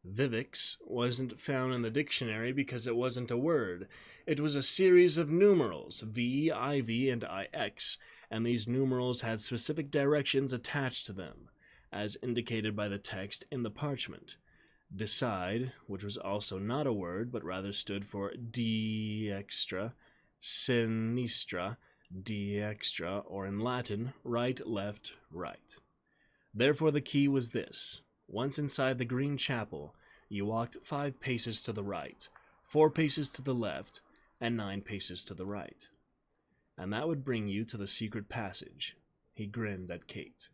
Vivix wasn't found in the dictionary because it wasn't a word. It was a series of numerals, V, IV, and IX, and these numerals had specific directions attached to them, as indicated by the text in the parchment. Decide, which was also not a word, but rather stood for dextra, sinistra, dextra, or in Latin, right, left, right. Therefore the key was this. Once inside the green chapel, you walked 5 paces to the right, 4 paces to the left, and 9 paces to the right. And that would bring you to the secret passage. He grinned at Kate.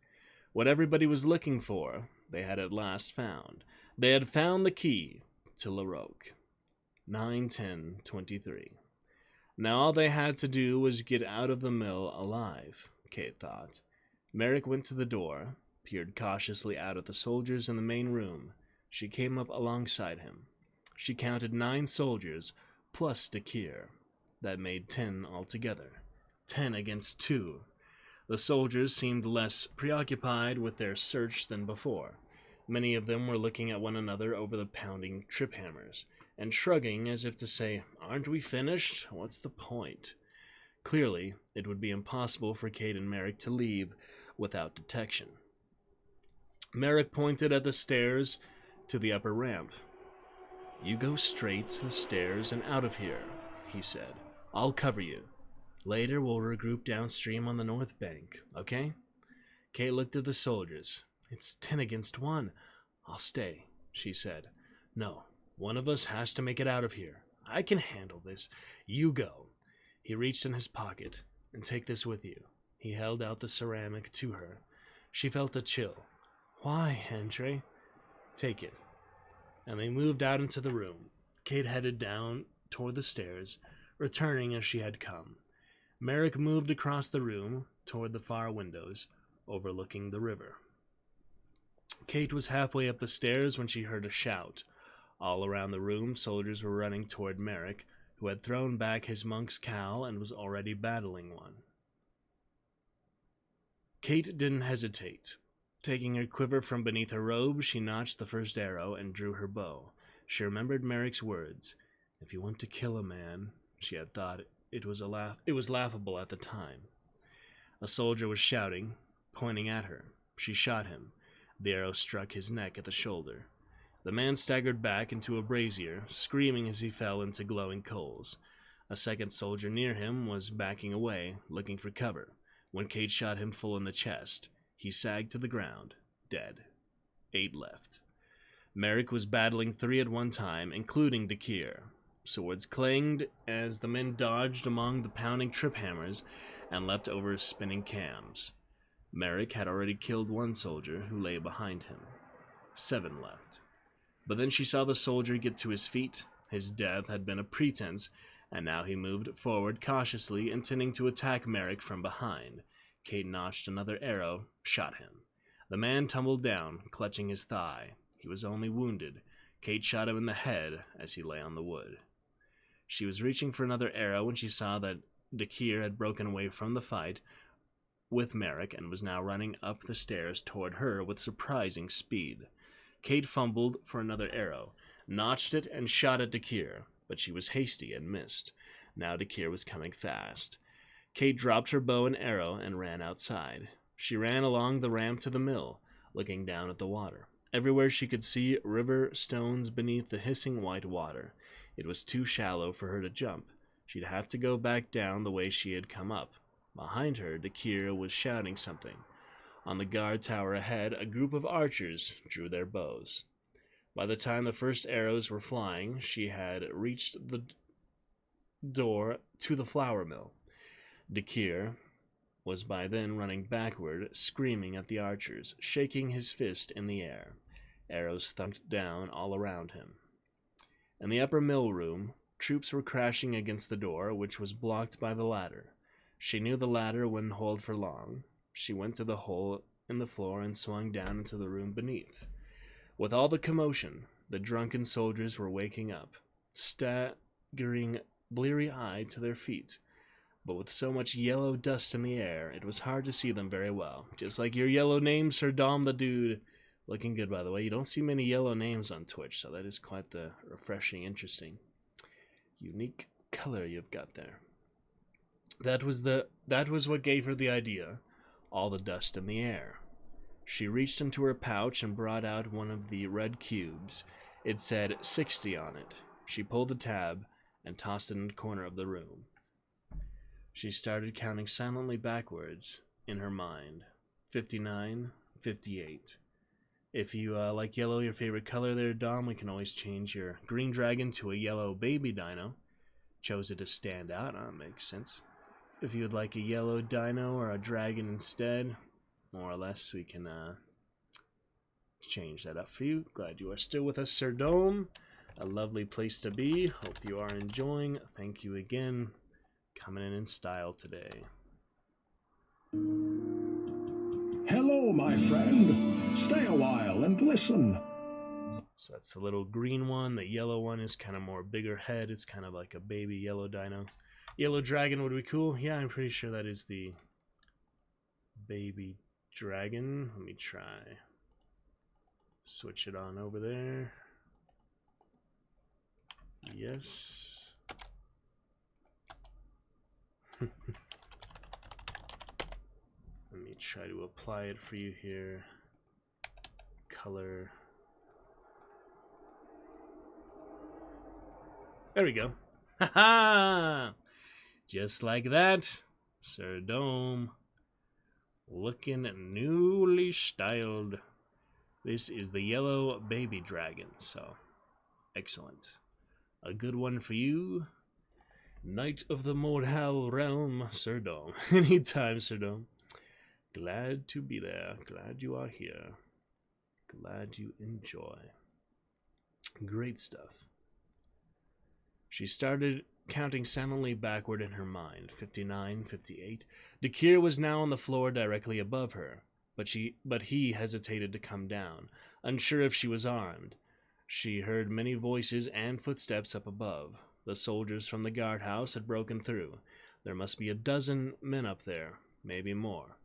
What everybody was looking for, they had at last found. They had found the key to Laroque. 9-10-23. Now all they had to do was get out of the mill alive, Kate thought. Merrick went to the door, peered cautiously out at the soldiers in the main room. She came up alongside him. She counted 9 soldiers, plus Dakir. That made 10 altogether. 10 against 2. The soldiers seemed less preoccupied with their search than before. Many of them were looking at one another over the pounding trip hammers, and shrugging as if to say, "Aren't we finished? What's the point?" Clearly, it would be impossible for Kate and Merrick to leave without detection. Merrick pointed at the stairs to the upper ramp. "You go straight to the stairs and out of here," he said. "I'll cover you. Later we'll regroup downstream on the north bank, okay?" Kate looked at the soldiers. "It's 10 against 1. I'll stay," she said. "No, one of us has to make it out of here. I can handle this. You go." He reached in his pocket. "And take this with you." He held out the ceramic to her. She felt a chill. "Why, Andre?" "Take it." And they moved out into the room. Kate headed down toward the stairs, returning as she had come. Merrick moved across the room toward the far windows, overlooking the river. Kate was halfway up the stairs when she heard a shout. All around the room, soldiers were running toward Merrick, who had thrown back his monk's cowl and was already battling one. Kate didn't hesitate. Taking her quiver from beneath her robe, she notched the first arrow and drew her bow. She remembered Merrick's words. If you want to kill a man, she had thought it was laughable at the time. A soldier was shouting, pointing at her. She shot him. The arrow struck his neck at the shoulder. The man staggered back into a brazier, screaming as he fell into glowing coals. A second soldier near him was backing away, looking for cover, when Kate shot him full in the chest. He sagged to the ground, dead. 8 left. Merrick was battling 3 at one time, including Dakir. Swords clanged as the men dodged among the pounding trip hammers and leapt over spinning cams. Merrick had already killed 1 soldier who lay behind him. 7 left. But then she saw the soldier get to his feet. His death had been a pretense, and now he moved forward cautiously, intending to attack Merrick from behind. Kate notched another arrow, shot him. The man tumbled down, clutching his thigh. He was only wounded. Kate shot him in the head as he lay on the wood. She was reaching for another arrow when she saw that Dakir had broken away from the fight with Merrick and was now running up the stairs toward her with surprising speed. Kate fumbled for another arrow, notched it, and shot at Dakir, but she was hasty and missed. Now Dakir was coming fast. Kate dropped her bow and arrow and ran outside. She ran along the ramp to the mill, looking down at the water. Everywhere she could see river stones beneath the hissing white water. It was too shallow for her to jump. She'd have to go back down the way she had come up. Behind her, Dakir was shouting something. On the guard tower ahead, a group of archers drew their bows. By the time the first arrows were flying, she had reached the door to the flour mill. Dakir was by then running backward, screaming at the archers, shaking his fist in the air. Arrows thumped down all around him. In the upper mill room, troops were crashing against the door, which was blocked by the ladder. She knew the ladder wouldn't hold for long. She went to the hole in the floor and swung down into the room beneath. With all the commotion, the drunken soldiers were waking up, staggering bleary-eyed to their feet. But with so much yellow dust in the air, it was hard to see them very well. Just like your yellow name, Sir Dom the Dude. Looking good, by the way. You don't see many yellow names on Twitch, so that is quite the refreshing, interesting, unique color you've got there. That was what gave her the idea. All the dust in the air. She reached into her pouch and brought out one of the red cubes. It said 60 on it. She pulled the tab and tossed it in the corner of the room. She started counting silently backwards in her mind. 59, 58. If you like yellow, your favorite color there, Dom, we can always change your green dragon to a yellow baby dino. Chose it to stand out, makes sense. If you would like a yellow dino or a dragon instead, more or less, we can change that up for you. Glad you are still with us, Sir Dome. A lovely place to be. Hope you are enjoying. Thank you again. Coming in style today. Hello, my friend. Stay a while and listen. So that's the little green one. The yellow one is kind of more bigger head. It's kind of like a baby yellow dino. Yellow dragon would be cool. Yeah, I'm pretty sure that is the baby dragon. Let me try. Switch it on over there. Yes. Let me try to apply it for you here. Color. There we go. Haha! Just like that, Sir Dome. Looking newly styled. This is the yellow baby dragon, so excellent. A good one for you. Knight of the Mortal Realm, Sir Dome. Anytime, Sir Dome. Glad to be there. Glad you are here. Glad you enjoy. Great stuff. She started counting silently backward in her mind. 59, 58. Dakir was now on the floor directly above her, but he hesitated to come down, unsure if she was armed. She heard many voices and footsteps up above. The soldiers from the guardhouse had broken through. There must be a dozen men up there, maybe more.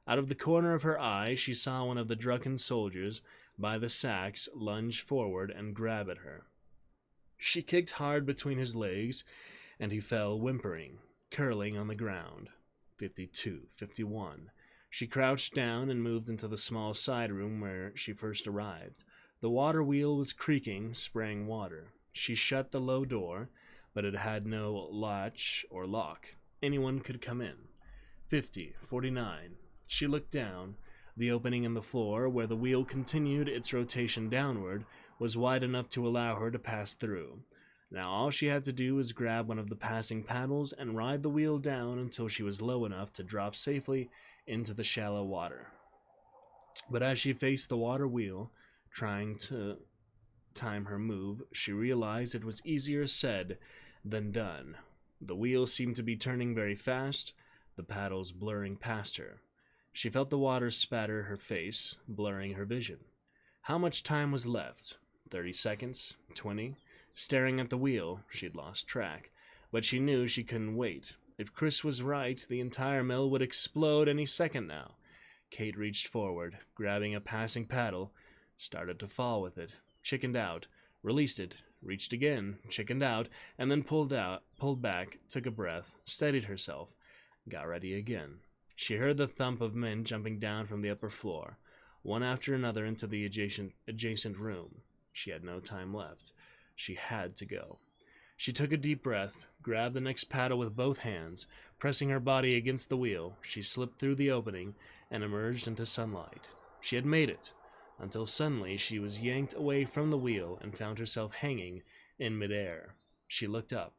Out of the corner of her eye, she saw one of the drunken soldiers by the sacks lunge forward and grab at her. She kicked hard between his legs, and he fell whimpering, curling on the ground. 52, 51. She crouched down and moved into the small side room where she first arrived. The water wheel was creaking, spraying water. She shut the low door, but it had no latch or lock. Anyone could come in. 50, 49. She looked down. The opening in the floor, where the wheel continued its rotation downward, was wide enough to allow her to pass through. Now all she had to do was grab one of the passing paddles and ride the wheel down until she was low enough to drop safely into the shallow water. But as she faced the water wheel, trying to time her move, she realized it was easier said than done. The wheel seemed to be turning very fast, the paddles blurring past her. She felt the water spatter her face, blurring her vision. How much time was left? 30 seconds? 20? Staring at the wheel, she'd lost track. But she knew she couldn't wait. If Chris was right, the entire mill would explode any second now. Kate reached forward, grabbing a passing paddle, started to fall with it, chickened out, released it, reached again, chickened out, and then pulled back, took a breath, steadied herself, got ready again. She heard the thump of men jumping down from the upper floor, one after another into the adjacent room. She had no time left. She had to go. She took a deep breath, grabbed the next paddle with both hands. Pressing her body against the wheel, she slipped through the opening and emerged into sunlight. She had made it, until suddenly she was yanked away from the wheel and found herself hanging in midair. She looked up.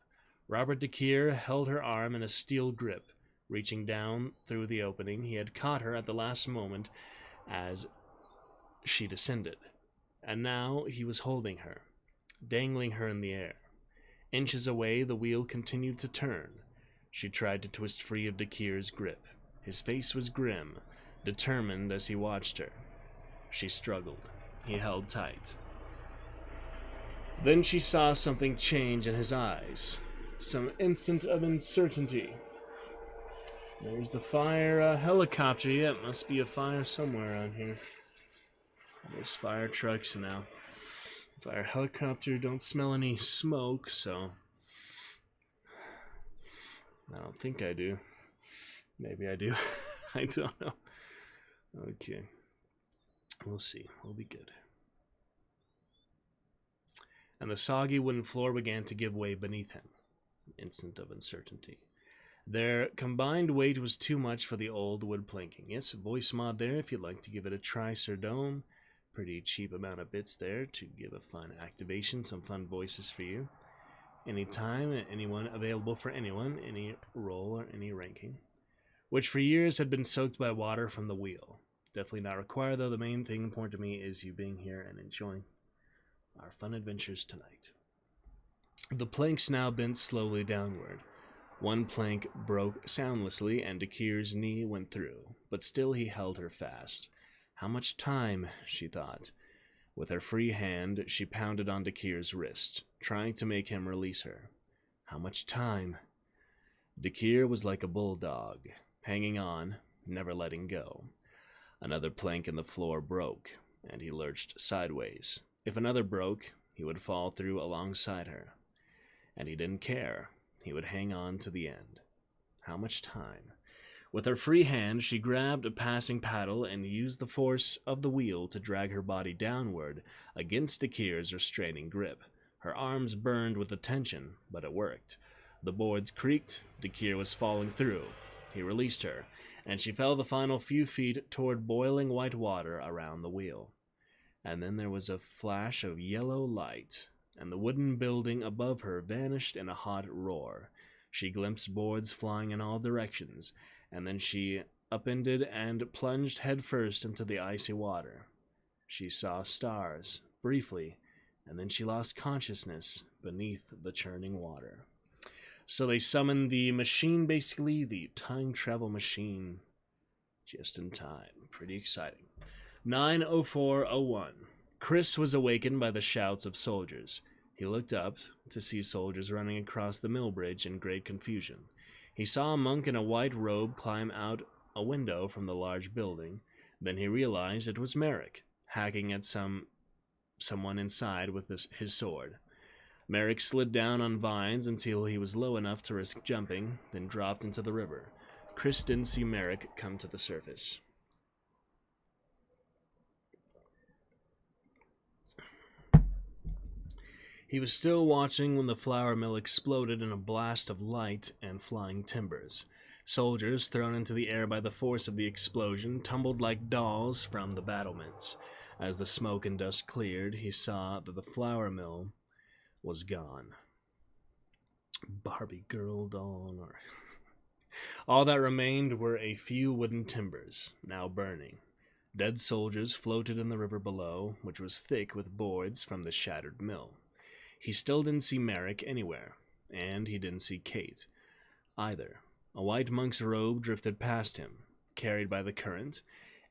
Robert DeKeer held her arm in a steel grip. Reaching down through the opening, he had caught her at the last moment as she descended, and now he was holding her, dangling her in the air. Inches away, the wheel continued to turn. She tried to twist free of DeKeer's grip. His face was grim, determined as he watched her. She struggled. He held tight. Then she saw something change in his eyes. Some instant of uncertainty. There's the fire helicopter. Yeah, it must be a fire somewhere around here. There's fire trucks now. Fire helicopter, don't smell any smoke, so I don't think I do. Maybe I do. I don't know. Okay. We'll see. We'll be good. And the soggy wooden floor began to give way beneath him. Instant of uncertainty. Their combined weight was too much for the old wood planking. Yes, a voice mod there if you'd like to give it a try, Sir Dome. Pretty cheap amount of bits there to give a fun activation, some fun voices for you. Anytime, anyone available for anyone, any role or any ranking. Which for years had been soaked by water from the wheel. Definitely not required, though. The main thing important to me is you being here and enjoying our fun adventures tonight. The planks now bent slowly downward. One plank broke soundlessly, and DeKeer's knee went through, but still he held her fast. How much time, she thought. With her free hand, she pounded on DeKeer's wrist, trying to make him release her. How much time? DeKeer was like a bulldog, hanging on, never letting go. Another plank in the floor broke, and he lurched sideways. If another broke, he would fall through alongside her. And he didn't care. He would hang on to the end. How much time? With her free hand, she grabbed a passing paddle and used the force of the wheel to drag her body downward against DeKeer's restraining grip. Her arms burned with the tension, but it worked. The boards creaked. DeKeer was falling through. He released her, and she fell the final few feet toward boiling white water around the wheel. And then there was a flash of yellow light, and the wooden building above her vanished in a hot roar. She glimpsed boards flying in all directions, and then she upended and plunged headfirst into the icy water. She saw stars, briefly, and then she lost consciousness beneath the churning water. So they summoned the machine, basically, the time travel machine, just in time. Pretty exciting. 9:04:01. Chris was awakened by the shouts of soldiers. He looked up to see soldiers running across the mill bridge in great confusion. He saw a monk in a white robe climb out a window from the large building. Then he realized it was Merrick, hacking at someone inside with his sword. Merrick slid down on vines until he was low enough to risk jumping, then dropped into the river. Chris didn't see Merrick come to the surface. He was still watching when the flour mill exploded in a blast of light and flying timbers. Soldiers, thrown into the air by the force of the explosion, tumbled like dolls from the battlements. As the smoke and dust cleared, he saw that the flour mill was gone. Barbie girl doll, or... All that remained were a few wooden timbers, now burning. Dead soldiers floated in the river below, which was thick with boards from the shattered mill. He still didn't see Merrick anywhere, and he didn't see Kate either. A white monk's robe drifted past him, carried by the current,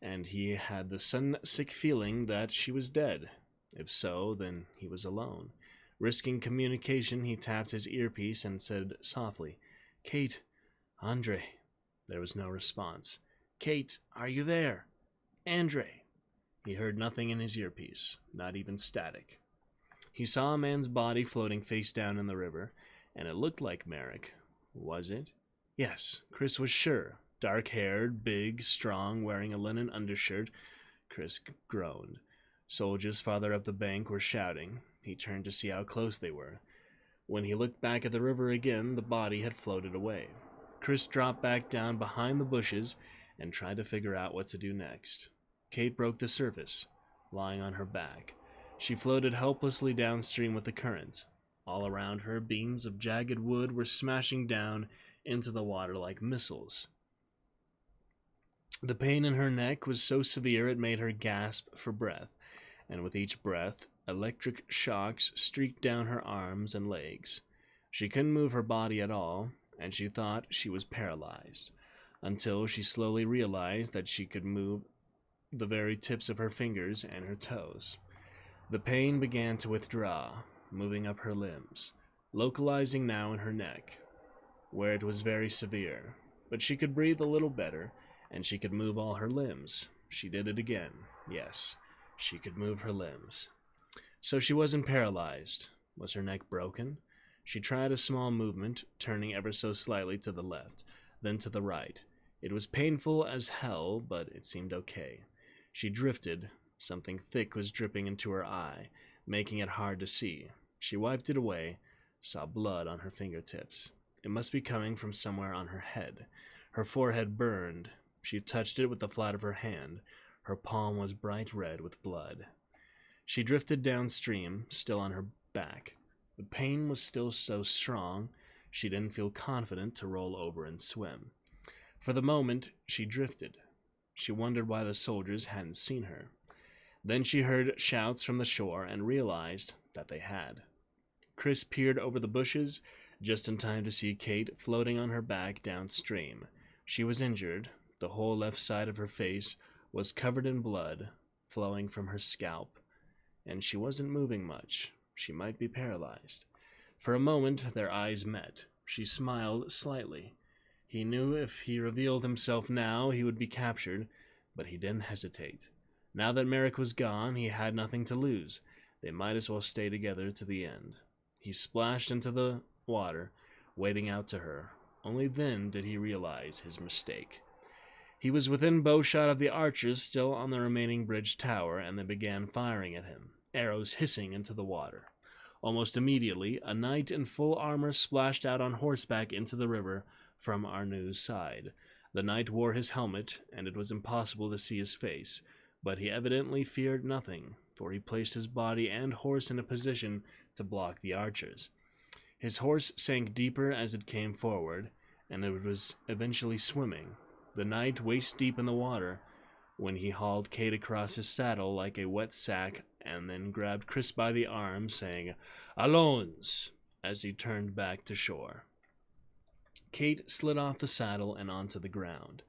and he had the sun-sick feeling that she was dead. If so, then he was alone. Risking communication, he tapped his earpiece and said softly, "Kate, Andre." There was no response. "Kate, are you there? Andre." He heard nothing in his earpiece, not even static. He saw a man's body floating face down in the river, and it looked like Merrick. Was it? Yes, Chris was sure. Dark-haired, big, strong, wearing a linen undershirt. Chris groaned. Soldiers farther up the bank were shouting. He turned to see how close they were. When he looked back at the river again, the body had floated away. Chris dropped back down behind the bushes and tried to figure out what to do next. Kate broke the surface, lying on her back. She floated helplessly downstream with the current. All around her, beams of jagged wood were smashing down into the water like missiles. The pain in her neck was so severe it made her gasp for breath, and with each breath, electric shocks streaked down her arms and legs. She couldn't move her body at all, and she thought she was paralyzed, until she slowly realized that she could move the very tips of her fingers and her toes. The pain began to withdraw, moving up her limbs, localizing now in her neck, where it was very severe, but she could breathe a little better, and she could move all her limbs. She did it again. Yes, she could move her limbs. So she wasn't paralyzed. Was her neck broken? She tried a small movement, turning ever so slightly to the left, then to the right. It was painful as hell, but it seemed okay. She drifted. Something thick was dripping into her eye, making it hard to see. She wiped it away, saw blood on her fingertips. It must be coming from somewhere on her head. Her forehead burned. She touched it with the flat of her hand. Her palm was bright red with blood. She drifted downstream, still on her back. The pain was still so strong, she didn't feel confident to roll over and swim. For the moment, she drifted. She wondered why the soldiers hadn't seen her. Then she heard shouts from the shore and realized that they had. Chris peered over the bushes, just in time to see Kate floating on her back downstream. She was injured. The whole left side of her face was covered in blood, flowing from her scalp, and she wasn't moving much. She might be paralyzed. For a moment, their eyes met. She smiled slightly. He knew if he revealed himself now, he would be captured, but he didn't hesitate. Now that Merrick was gone, he had nothing to lose. They might as well stay together to the end. He splashed into the water, wading out to her. Only then did he realize his mistake. He was within bowshot of the archers still on the remaining bridge tower, and they began firing at him, arrows hissing into the water. Almost immediately, a knight in full armor splashed out on horseback into the river from Arnu's side. The knight wore his helmet, and it was impossible to see his face, but he evidently feared nothing, for he placed his body and horse in a position to block the archers. His horse sank deeper as it came forward, and it was eventually swimming, the knight waist-deep in the water, when he hauled Kate across his saddle like a wet sack and then grabbed Chris by the arm, saying, "Allons!" as he turned back to shore. Kate slid off the saddle and onto the ground.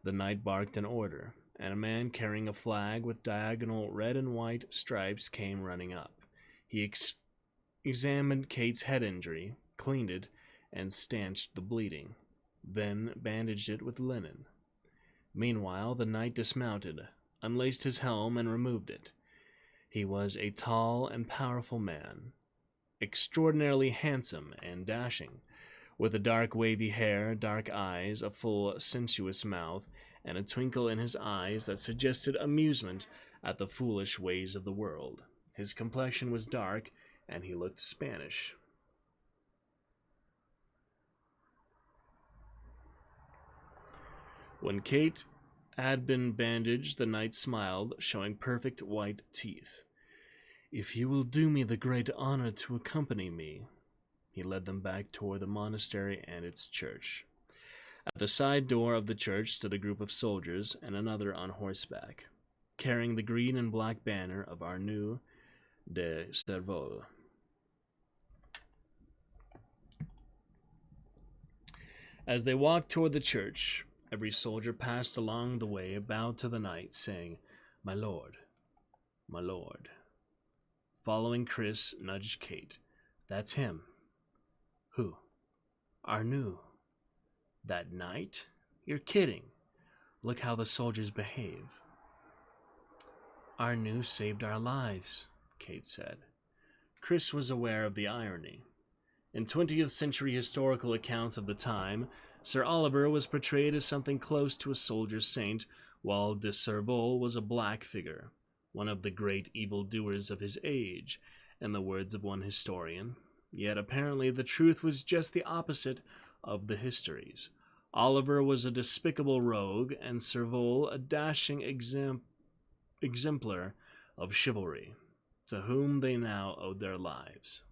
The knight barked an order, and a man carrying a flag with diagonal red and white stripes came running up. He examined Kate's head injury, cleaned it, and stanched the bleeding, then bandaged it with linen. Meanwhile, the knight dismounted, unlaced his helm, and removed it. He was a tall and powerful man, extraordinarily handsome and dashing, with a dark wavy hair, dark eyes, a full sensuous mouth, and a twinkle in his eyes that suggested amusement at the foolish ways of the world. His complexion was dark, and he looked Spanish. When Kate had been bandaged, the knight smiled, showing perfect white teeth. "If you will do me the great honor to accompany me," he led them back toward the monastery and its church. At the side door of the church stood a group of soldiers and another on horseback, carrying the green and black banner of Arnu de Servol. As they walked toward the church, every soldier passed along the way, bowed to the knight, saying, "My lord, my lord." Following, Chris nudged Kate. "That's him." "Who?" "Arnu." "That knight? You're kidding. Look how the soldiers behave." "Arnu saved our lives," Kate said. Chris was aware of the irony. In 20th century historical accounts of the time, Sir Oliver was portrayed as something close to a soldier saint, while de Servol was a black figure, one of the great evildoers of his age, in the words of one historian. Yet apparently the truth was just the opposite of the histories. Oliver was a despicable rogue, and Servole a dashing exemplar of chivalry, to whom they now owed their lives.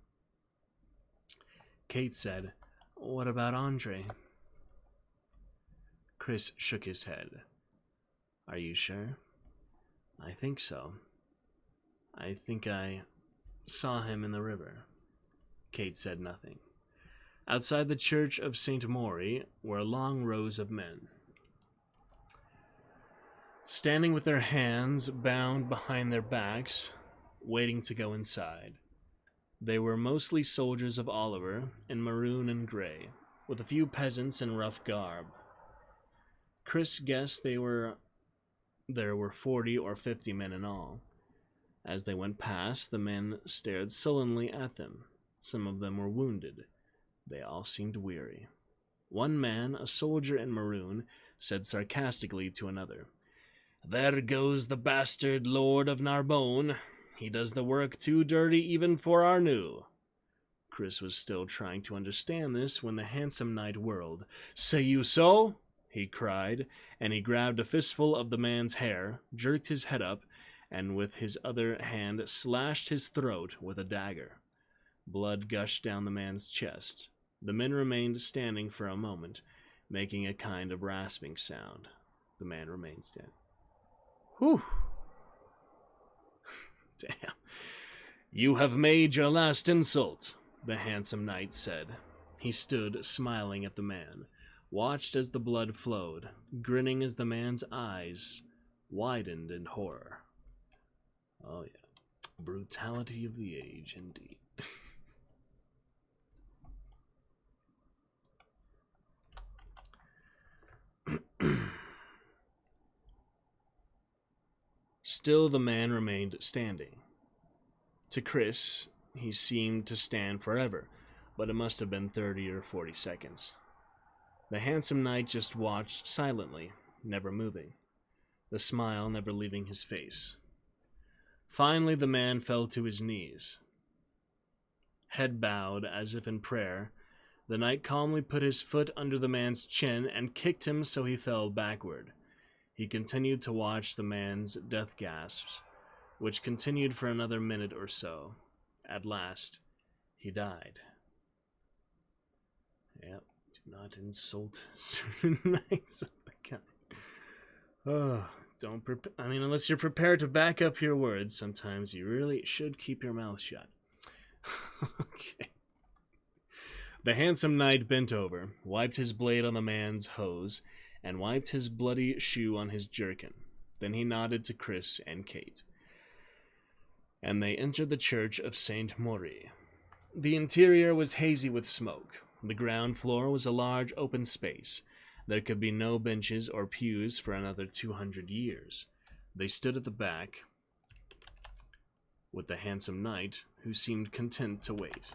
Kate said, "What about Andre?" Chris shook his head. "Are you sure?" "I think so. I think I saw him in the river." Kate said nothing. Outside the church of St. Maury were long rows of men, standing with their hands bound behind their backs, waiting to go inside. They were mostly soldiers of Oliver, in maroon and gray, with a few peasants in rough garb. Chris guessed there were 40 or 50 men in all. As they went past, the men stared sullenly at them. Some of them were wounded. They all seemed weary. One man, a soldier in maroon, said sarcastically to another, "There goes the bastard Lord of Narbonne. He does the work too dirty even for our new." Chris was still trying to understand this when the handsome knight whirled. "Say you so?" he cried, and he grabbed a fistful of the man's hair, jerked his head up, and with his other hand slashed his throat with a dagger. Blood gushed down the man's chest. The men remained standing for a moment, making a kind of rasping sound. The man remained standing. Whew. Damn. "You have made your last insult," the handsome knight said. He stood smiling at the man, watched as the blood flowed, grinning as the man's eyes widened in horror. Oh yeah, brutality of the age indeed. Still the man remained standing. To Chris, he seemed to stand forever, but it must have been 30 or 40 seconds. The handsome knight just watched silently, never moving, the smile never leaving his face. Finally, the man fell to his knees. Head bowed, as if in prayer, the knight calmly put his foot under the man's chin and kicked him so he fell backward. He continued to watch the man's death gasps, which continued for another minute or so. At last, he died. Yep, do not insult certain knights of the kind. Oh, unless you're prepared to back up your words, sometimes you really should keep your mouth shut. Okay. The handsome knight bent over, wiped his blade on the man's hose, and wiped his bloody shoe on his jerkin. Then he nodded to Chris and Kate, and they entered the church of St. Maury. The interior was hazy with smoke. The ground floor was a large open space. There could be no benches or pews for another 200 years. They stood at the back with the handsome knight, who seemed content to wait.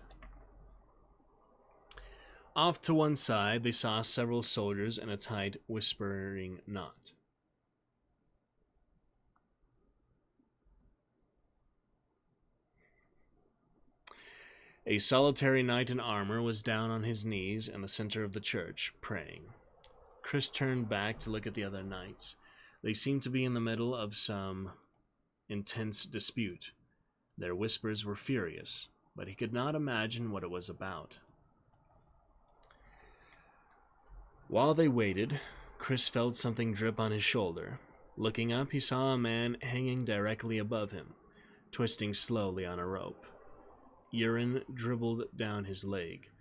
Off to one side, they saw several soldiers in a tight, whispering knot. A solitary knight in armor was down on his knees in the center of the church, praying. Chris turned back to look at the other knights. They seemed to be in the middle of some intense dispute. Their whispers were furious, but he could not imagine what it was about. While they waited, Chris felt something drip on his shoulder. Looking up, he saw a man hanging directly above him, twisting slowly on a rope. Urine dribbled down his leg.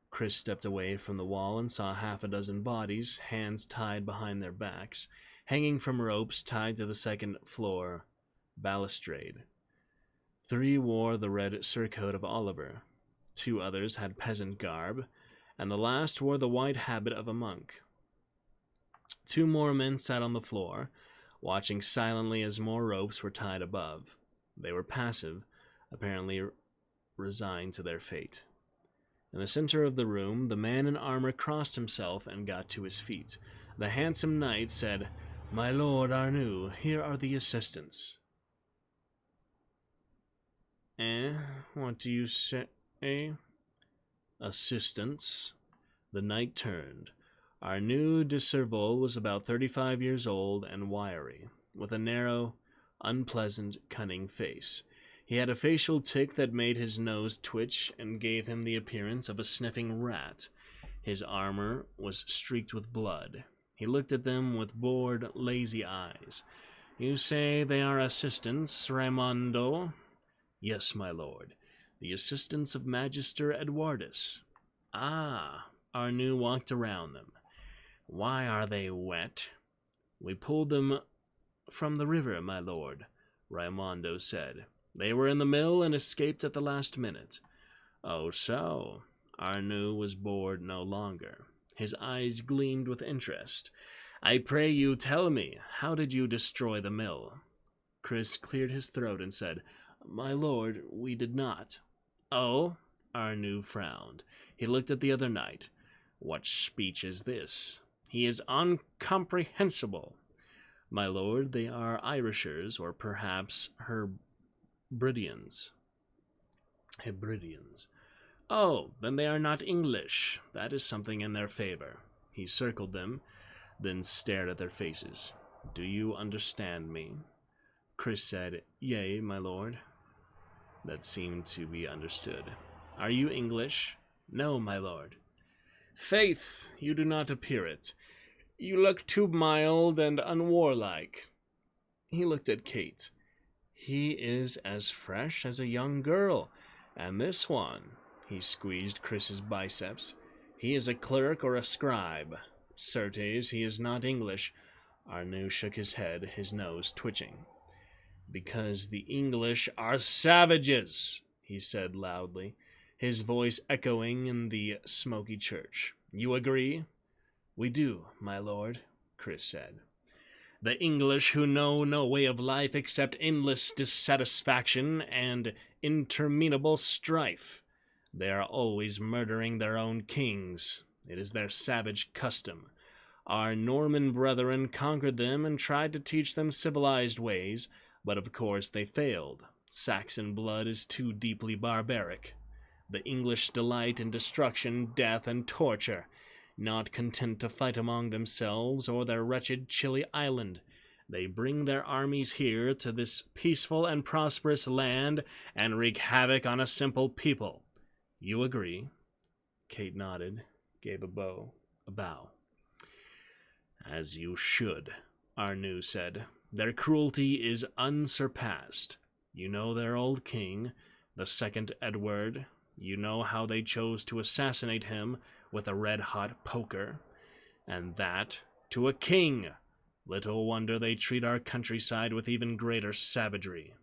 Chris stepped away from the wall and saw half a dozen bodies, hands tied behind their backs, hanging from ropes tied to the second-floor balustrade. 3 wore the red surcoat of Oliver. 2 others had peasant garb, and the last wore the white habit of a monk. 2 more men sat on the floor, watching silently as more ropes were tied above. They were passive, apparently resigned to their fate. In the center of the room, the man in armor crossed himself and got to his feet. The handsome knight said, "My lord Arnoux, here are the assistants." What do you say? assistants. The night turned. Our new de Serval was about 35 years old and wiry, with a narrow, unpleasant, cunning face. He had a facial tic that made his nose twitch and gave him the appearance of a sniffing rat. His armor was streaked with blood. He looked at them with bored, lazy eyes. "You say they are assistants, Raimondo?" "Yes, my lord. The assistants of Magister Edwardus." "Ah." Arnu walked around them. "Why are they wet?" "We pulled them from the river, my lord," Raimondo said. "They were in the mill and escaped at the last minute." "Oh, so." Arnu was bored no longer. His eyes gleamed with interest. "I pray you tell me, how did you destroy the mill?" Chris cleared his throat and said, "My lord, we did not." "Oh?" Arnu frowned. He looked at the other knight. "What speech is this? He is incomprehensible." "My lord, they are Irishers, or perhaps Hebrideans." Hebrideans. "Oh, then they are not English. That is something in their favor." He circled them, then stared at their faces. "Do you understand me?" Chris said, "Yea, my lord." That seemed to be understood. "Are you English?" "No, my lord." "Faith, you do not appear it. You look too mild and unwarlike." He looked at Kate. "He is as fresh as a young girl. And this one," he squeezed Chris's biceps, "he is a clerk or a scribe. Certes, he is not English." Arnu shook his head, his nose twitching. "Because the English are savages," he said loudly, his voice echoing in the smoky church. "You agree?" "We do, my lord," Chris said. "The English who know no way of life except endless dissatisfaction and interminable strife. They are always murdering their own kings. It is their savage custom. Our Norman brethren conquered them and tried to teach them civilized ways, but of course they failed. Saxon blood is too deeply barbaric. The English delight in destruction, death, and torture. Not content to fight among themselves or their wretched chilly island, they bring their armies here to this peaceful and prosperous land and wreak havoc on a simple people. You agree?" Kate nodded, gave a bow. "As you should," Arnu said. "Their cruelty is unsurpassed. You know their old king, the second Edward. You know how they chose to assassinate him with a red-hot poker. And that to a king! Little wonder they treat our countryside with even greater savagery."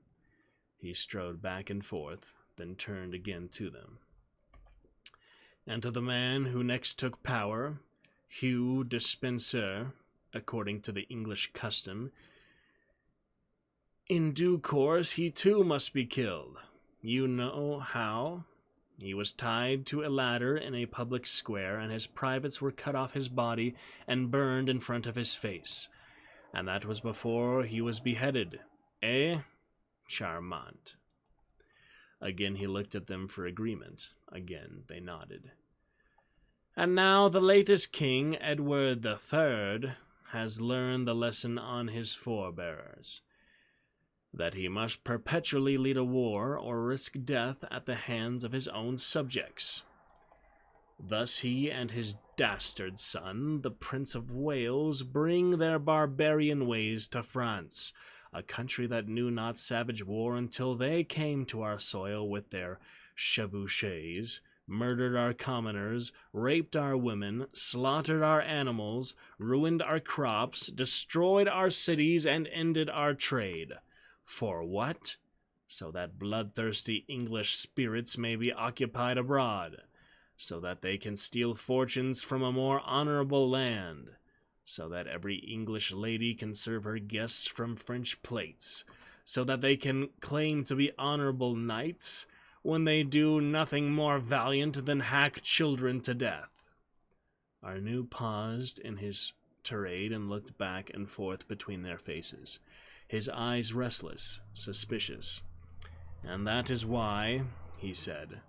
He strode back and forth, then turned again to them. "And to the man who next took power, Hugh Despenser, according to the English custom, in due course he too must be killed. You know how? He was tied to a ladder in a public square, and his privates were cut off his body and burned in front of his face. And that was before he was beheaded. Eh? Charmant." Again he looked at them for agreement. Again they nodded. "And now the latest king, Edward the Third, has learned the lesson on his forebears, that he must perpetually lead a war or risk death at the hands of his own subjects. Thus he and his dastard son, the Prince of Wales, bring their barbarian ways to France, a country that knew not savage war until they came to our soil with their chevauchés, murdered our commoners, raped our women, slaughtered our animals, ruined our crops, destroyed our cities, and ended our trade. For what? So that bloodthirsty English spirits may be occupied abroad, so that they can steal fortunes from a more honorable land, so that every English lady can serve her guests from French plates, so that they can claim to be honorable knights when they do nothing more valiant than hack children to death." Arnu paused in his tirade and looked back and forth between their faces, his eyes restless, suspicious. "And that is why," he said,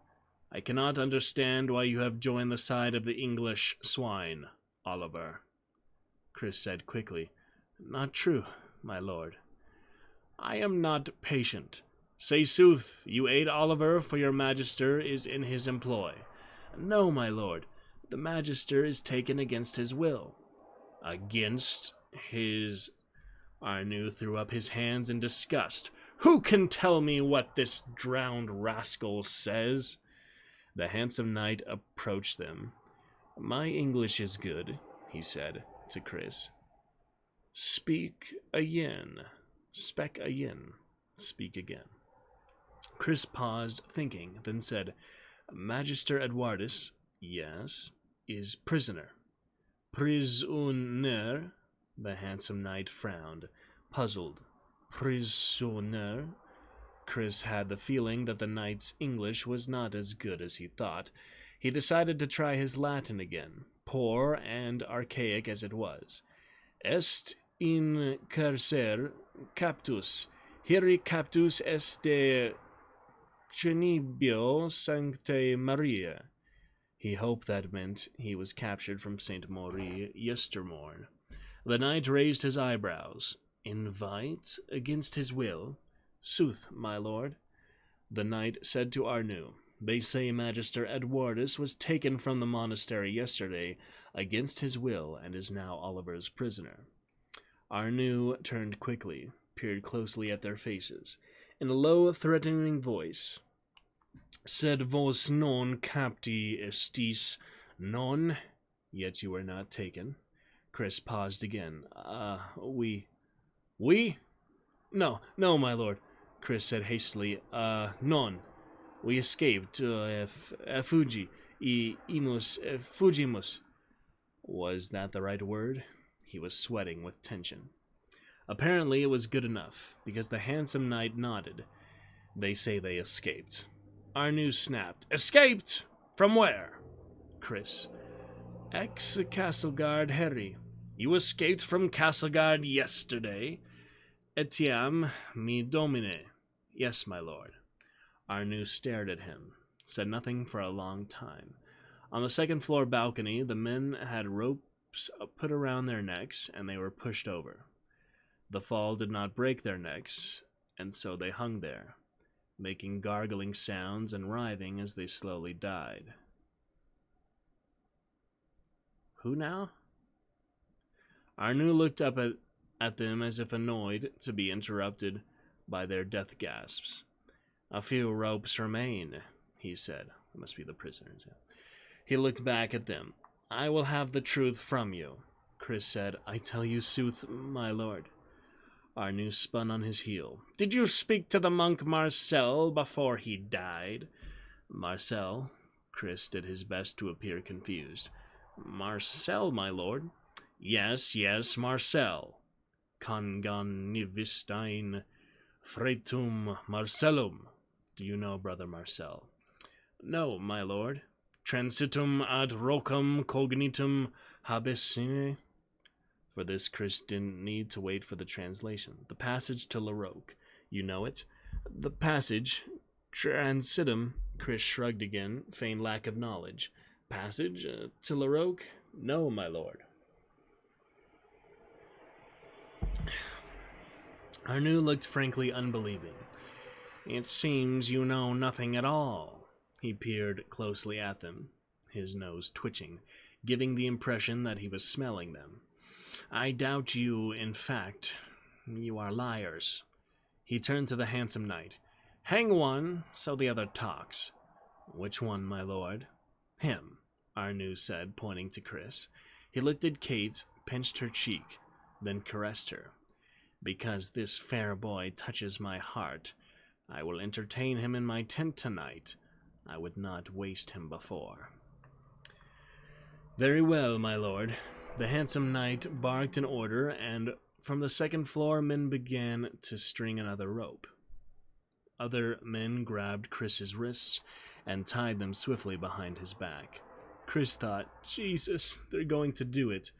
I cannot understand why you have joined the side of the English swine, Oliver. Chris said quickly. Not true, my lord. I am not patient. Say sooth, you aid Oliver, for your magister is in his employ. No, my lord, the magister is taken against his will. Against his... Arnu threw up his hands in disgust. Who can tell me what this drowned rascal says? The handsome knight approached them. My English is good, he said to Chris. Speak again. Speak again. Speak again. Chris paused, thinking, then said, Magister Edwardus, yes, is prisoner. Prisoner? The handsome knight frowned, puzzled. Prisoner? Chris had the feeling that the knight's English was not as good as he thought. He decided to try his Latin again, poor and archaic as it was. Est in carcer captus. Heri captus est cenibio Sancte Maria. He hoped that meant he was captured from St. Maury yestermorn. The knight raised his eyebrows. Invite against his will? Sooth, my lord. The knight said to Arnu, They say Magister Edwardus was taken from the monastery yesterday against his will and is now Oliver's prisoner. Arnu turned quickly, peered closely at their faces. In a low, threatening voice, Sed vos non capti estis, non? Yet you were not taken. Chris paused again. We? No, my lord, Chris said hastily. Non. We escaped. Fugi. Fugimus. Was that the right word? He was sweating with tension. Apparently it was good enough, because the handsome knight nodded. They say they escaped. Arnu snapped. Escaped? From where? Chris. Ex-Castleguard Harry. You escaped from Castleguard yesterday? Etiam mi domine. Yes, my lord. Arnu stared at him, said nothing for a long time. On the second-floor balcony, the men had ropes put around their necks, and they were pushed over. The fall did not break their necks, and so they hung there, making gargling sounds and writhing as they slowly died. Who now? Arnu looked up at them as if annoyed to be interrupted by their death gasps. A few ropes remain, he said. It must be the prisoners. Yeah. He looked back at them. I will have the truth from you. Chris said, I tell you sooth, my lord. Arnu spun on his heel. Did you speak to the monk Marcel before he died? Marcel? Chris did his best to appear confused. Marcel, my lord? Yes, Marcel. Conganivistein fretum Marcellum. Do you know Brother Marcel? No, my lord. Transitum ad rocum cognitum habesine. For this, Chris didn't need to wait for the translation. The passage to Larocque. You know it? The passage, transitum, Chris shrugged again, feigned lack of knowledge. Passage to Larocque? No, my lord. Arnu looked frankly unbelieving. It seems you know nothing at all. He peered closely at them, his nose twitching, giving the impression that he was smelling them. I doubt you, in fact. You are liars. He turned to the handsome knight. Hang one, so the other talks. Which one, my lord? Him, Arnu said, pointing to Chris. He looked at Kate, pinched her cheek, then caressed her. Because this fair boy touches my heart, I will entertain him in my tent tonight. I would not waste him before. Very well, my lord. The handsome knight barked an order, and from the second floor men began to string another rope. Other men grabbed Chris's wrists and tied them swiftly behind his back. Chris thought, Jesus, they're going to do it.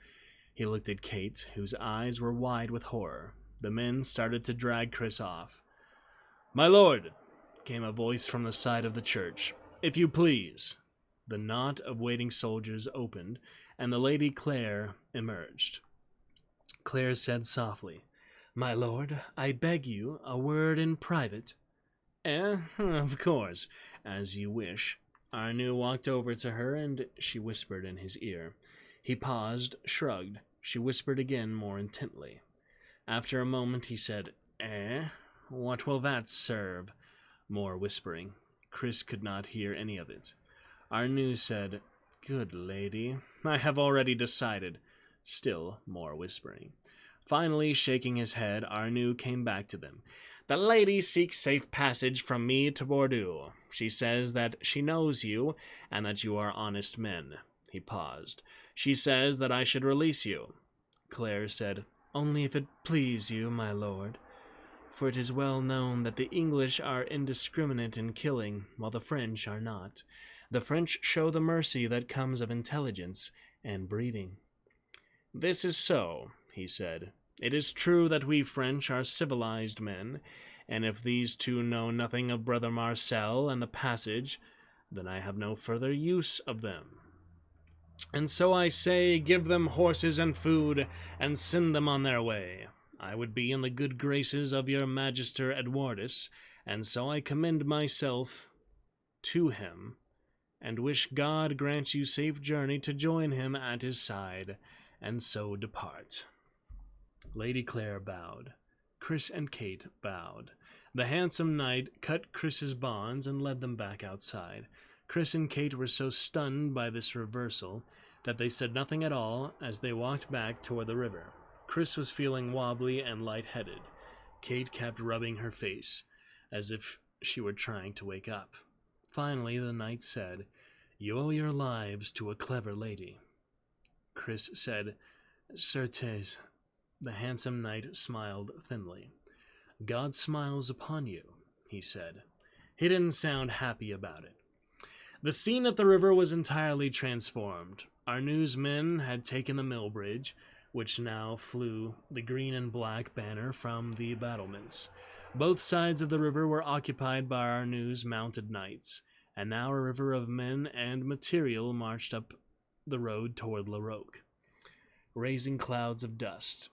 He looked at Kate, whose eyes were wide with horror. The men started to drag Chris off. My lord, came a voice from the side of the church. If you please. The knot of waiting soldiers opened, and the Lady Claire emerged. Claire said softly, "My lord, I beg you, a word in private." Of course, as you wish." Arnu walked over to her, and she whispered in his ear. He paused, shrugged. She whispered again more intently. After a moment he said, What will that serve?" More whispering. Chris could not hear any of it. Arnu said, "Good lady, I have already decided." Still more whispering. Finally, shaking his head, Arnu came back to them. "The lady seeks safe passage from me to Bordeaux. She says that she knows you, and that you are honest men." He paused. "She says that I should release you." Claire said, "Only if it please you, my lord. For it is well known that the English are indiscriminate in killing, while the French are not. The French show the mercy that comes of intelligence and breeding." "This is so," he said. "It is true that we French are civilized men, and if these two know nothing of Brother Marcel and the passage, then I have no further use of them. And so I say, give them horses and food, and send them on their way. I would be in the good graces of your Magister Edwardus, and so I commend myself to him, and wish God grant you safe journey to join him at his side, and so depart." Lady Claire bowed. Chris and Kate bowed. The handsome knight cut Chris's bonds and led them back outside. Chris and Kate were so stunned by this reversal that they said nothing at all as they walked back toward the river. Chris was feeling wobbly and lightheaded. Kate kept rubbing her face, as if she were trying to wake up. Finally, the knight said, "You owe your lives to a clever lady." Chris said, "Certes." The handsome knight smiled thinly. "God smiles upon you," he said. He didn't sound happy about it. The scene at the river was entirely transformed. Arnu's men had taken the mill bridge, which now flew the green and black banner from the battlements. Both sides of the river were occupied by Arnu's mounted knights, and now a river of men and material marched up the road toward La Roque, raising clouds of dust.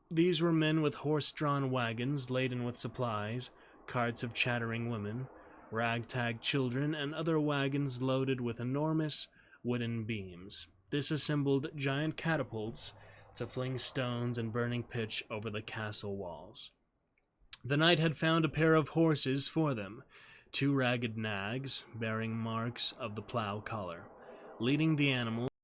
These were men with horse-drawn wagons laden with supplies, carts of chattering women, ragtag children, and other wagons loaded with enormous wooden beams. Disassembled giant catapults to fling stones and burning pitch over the castle walls. The knight had found a pair of horses for them, 2 ragged nags bearing marks of the plow collar. Leading the animals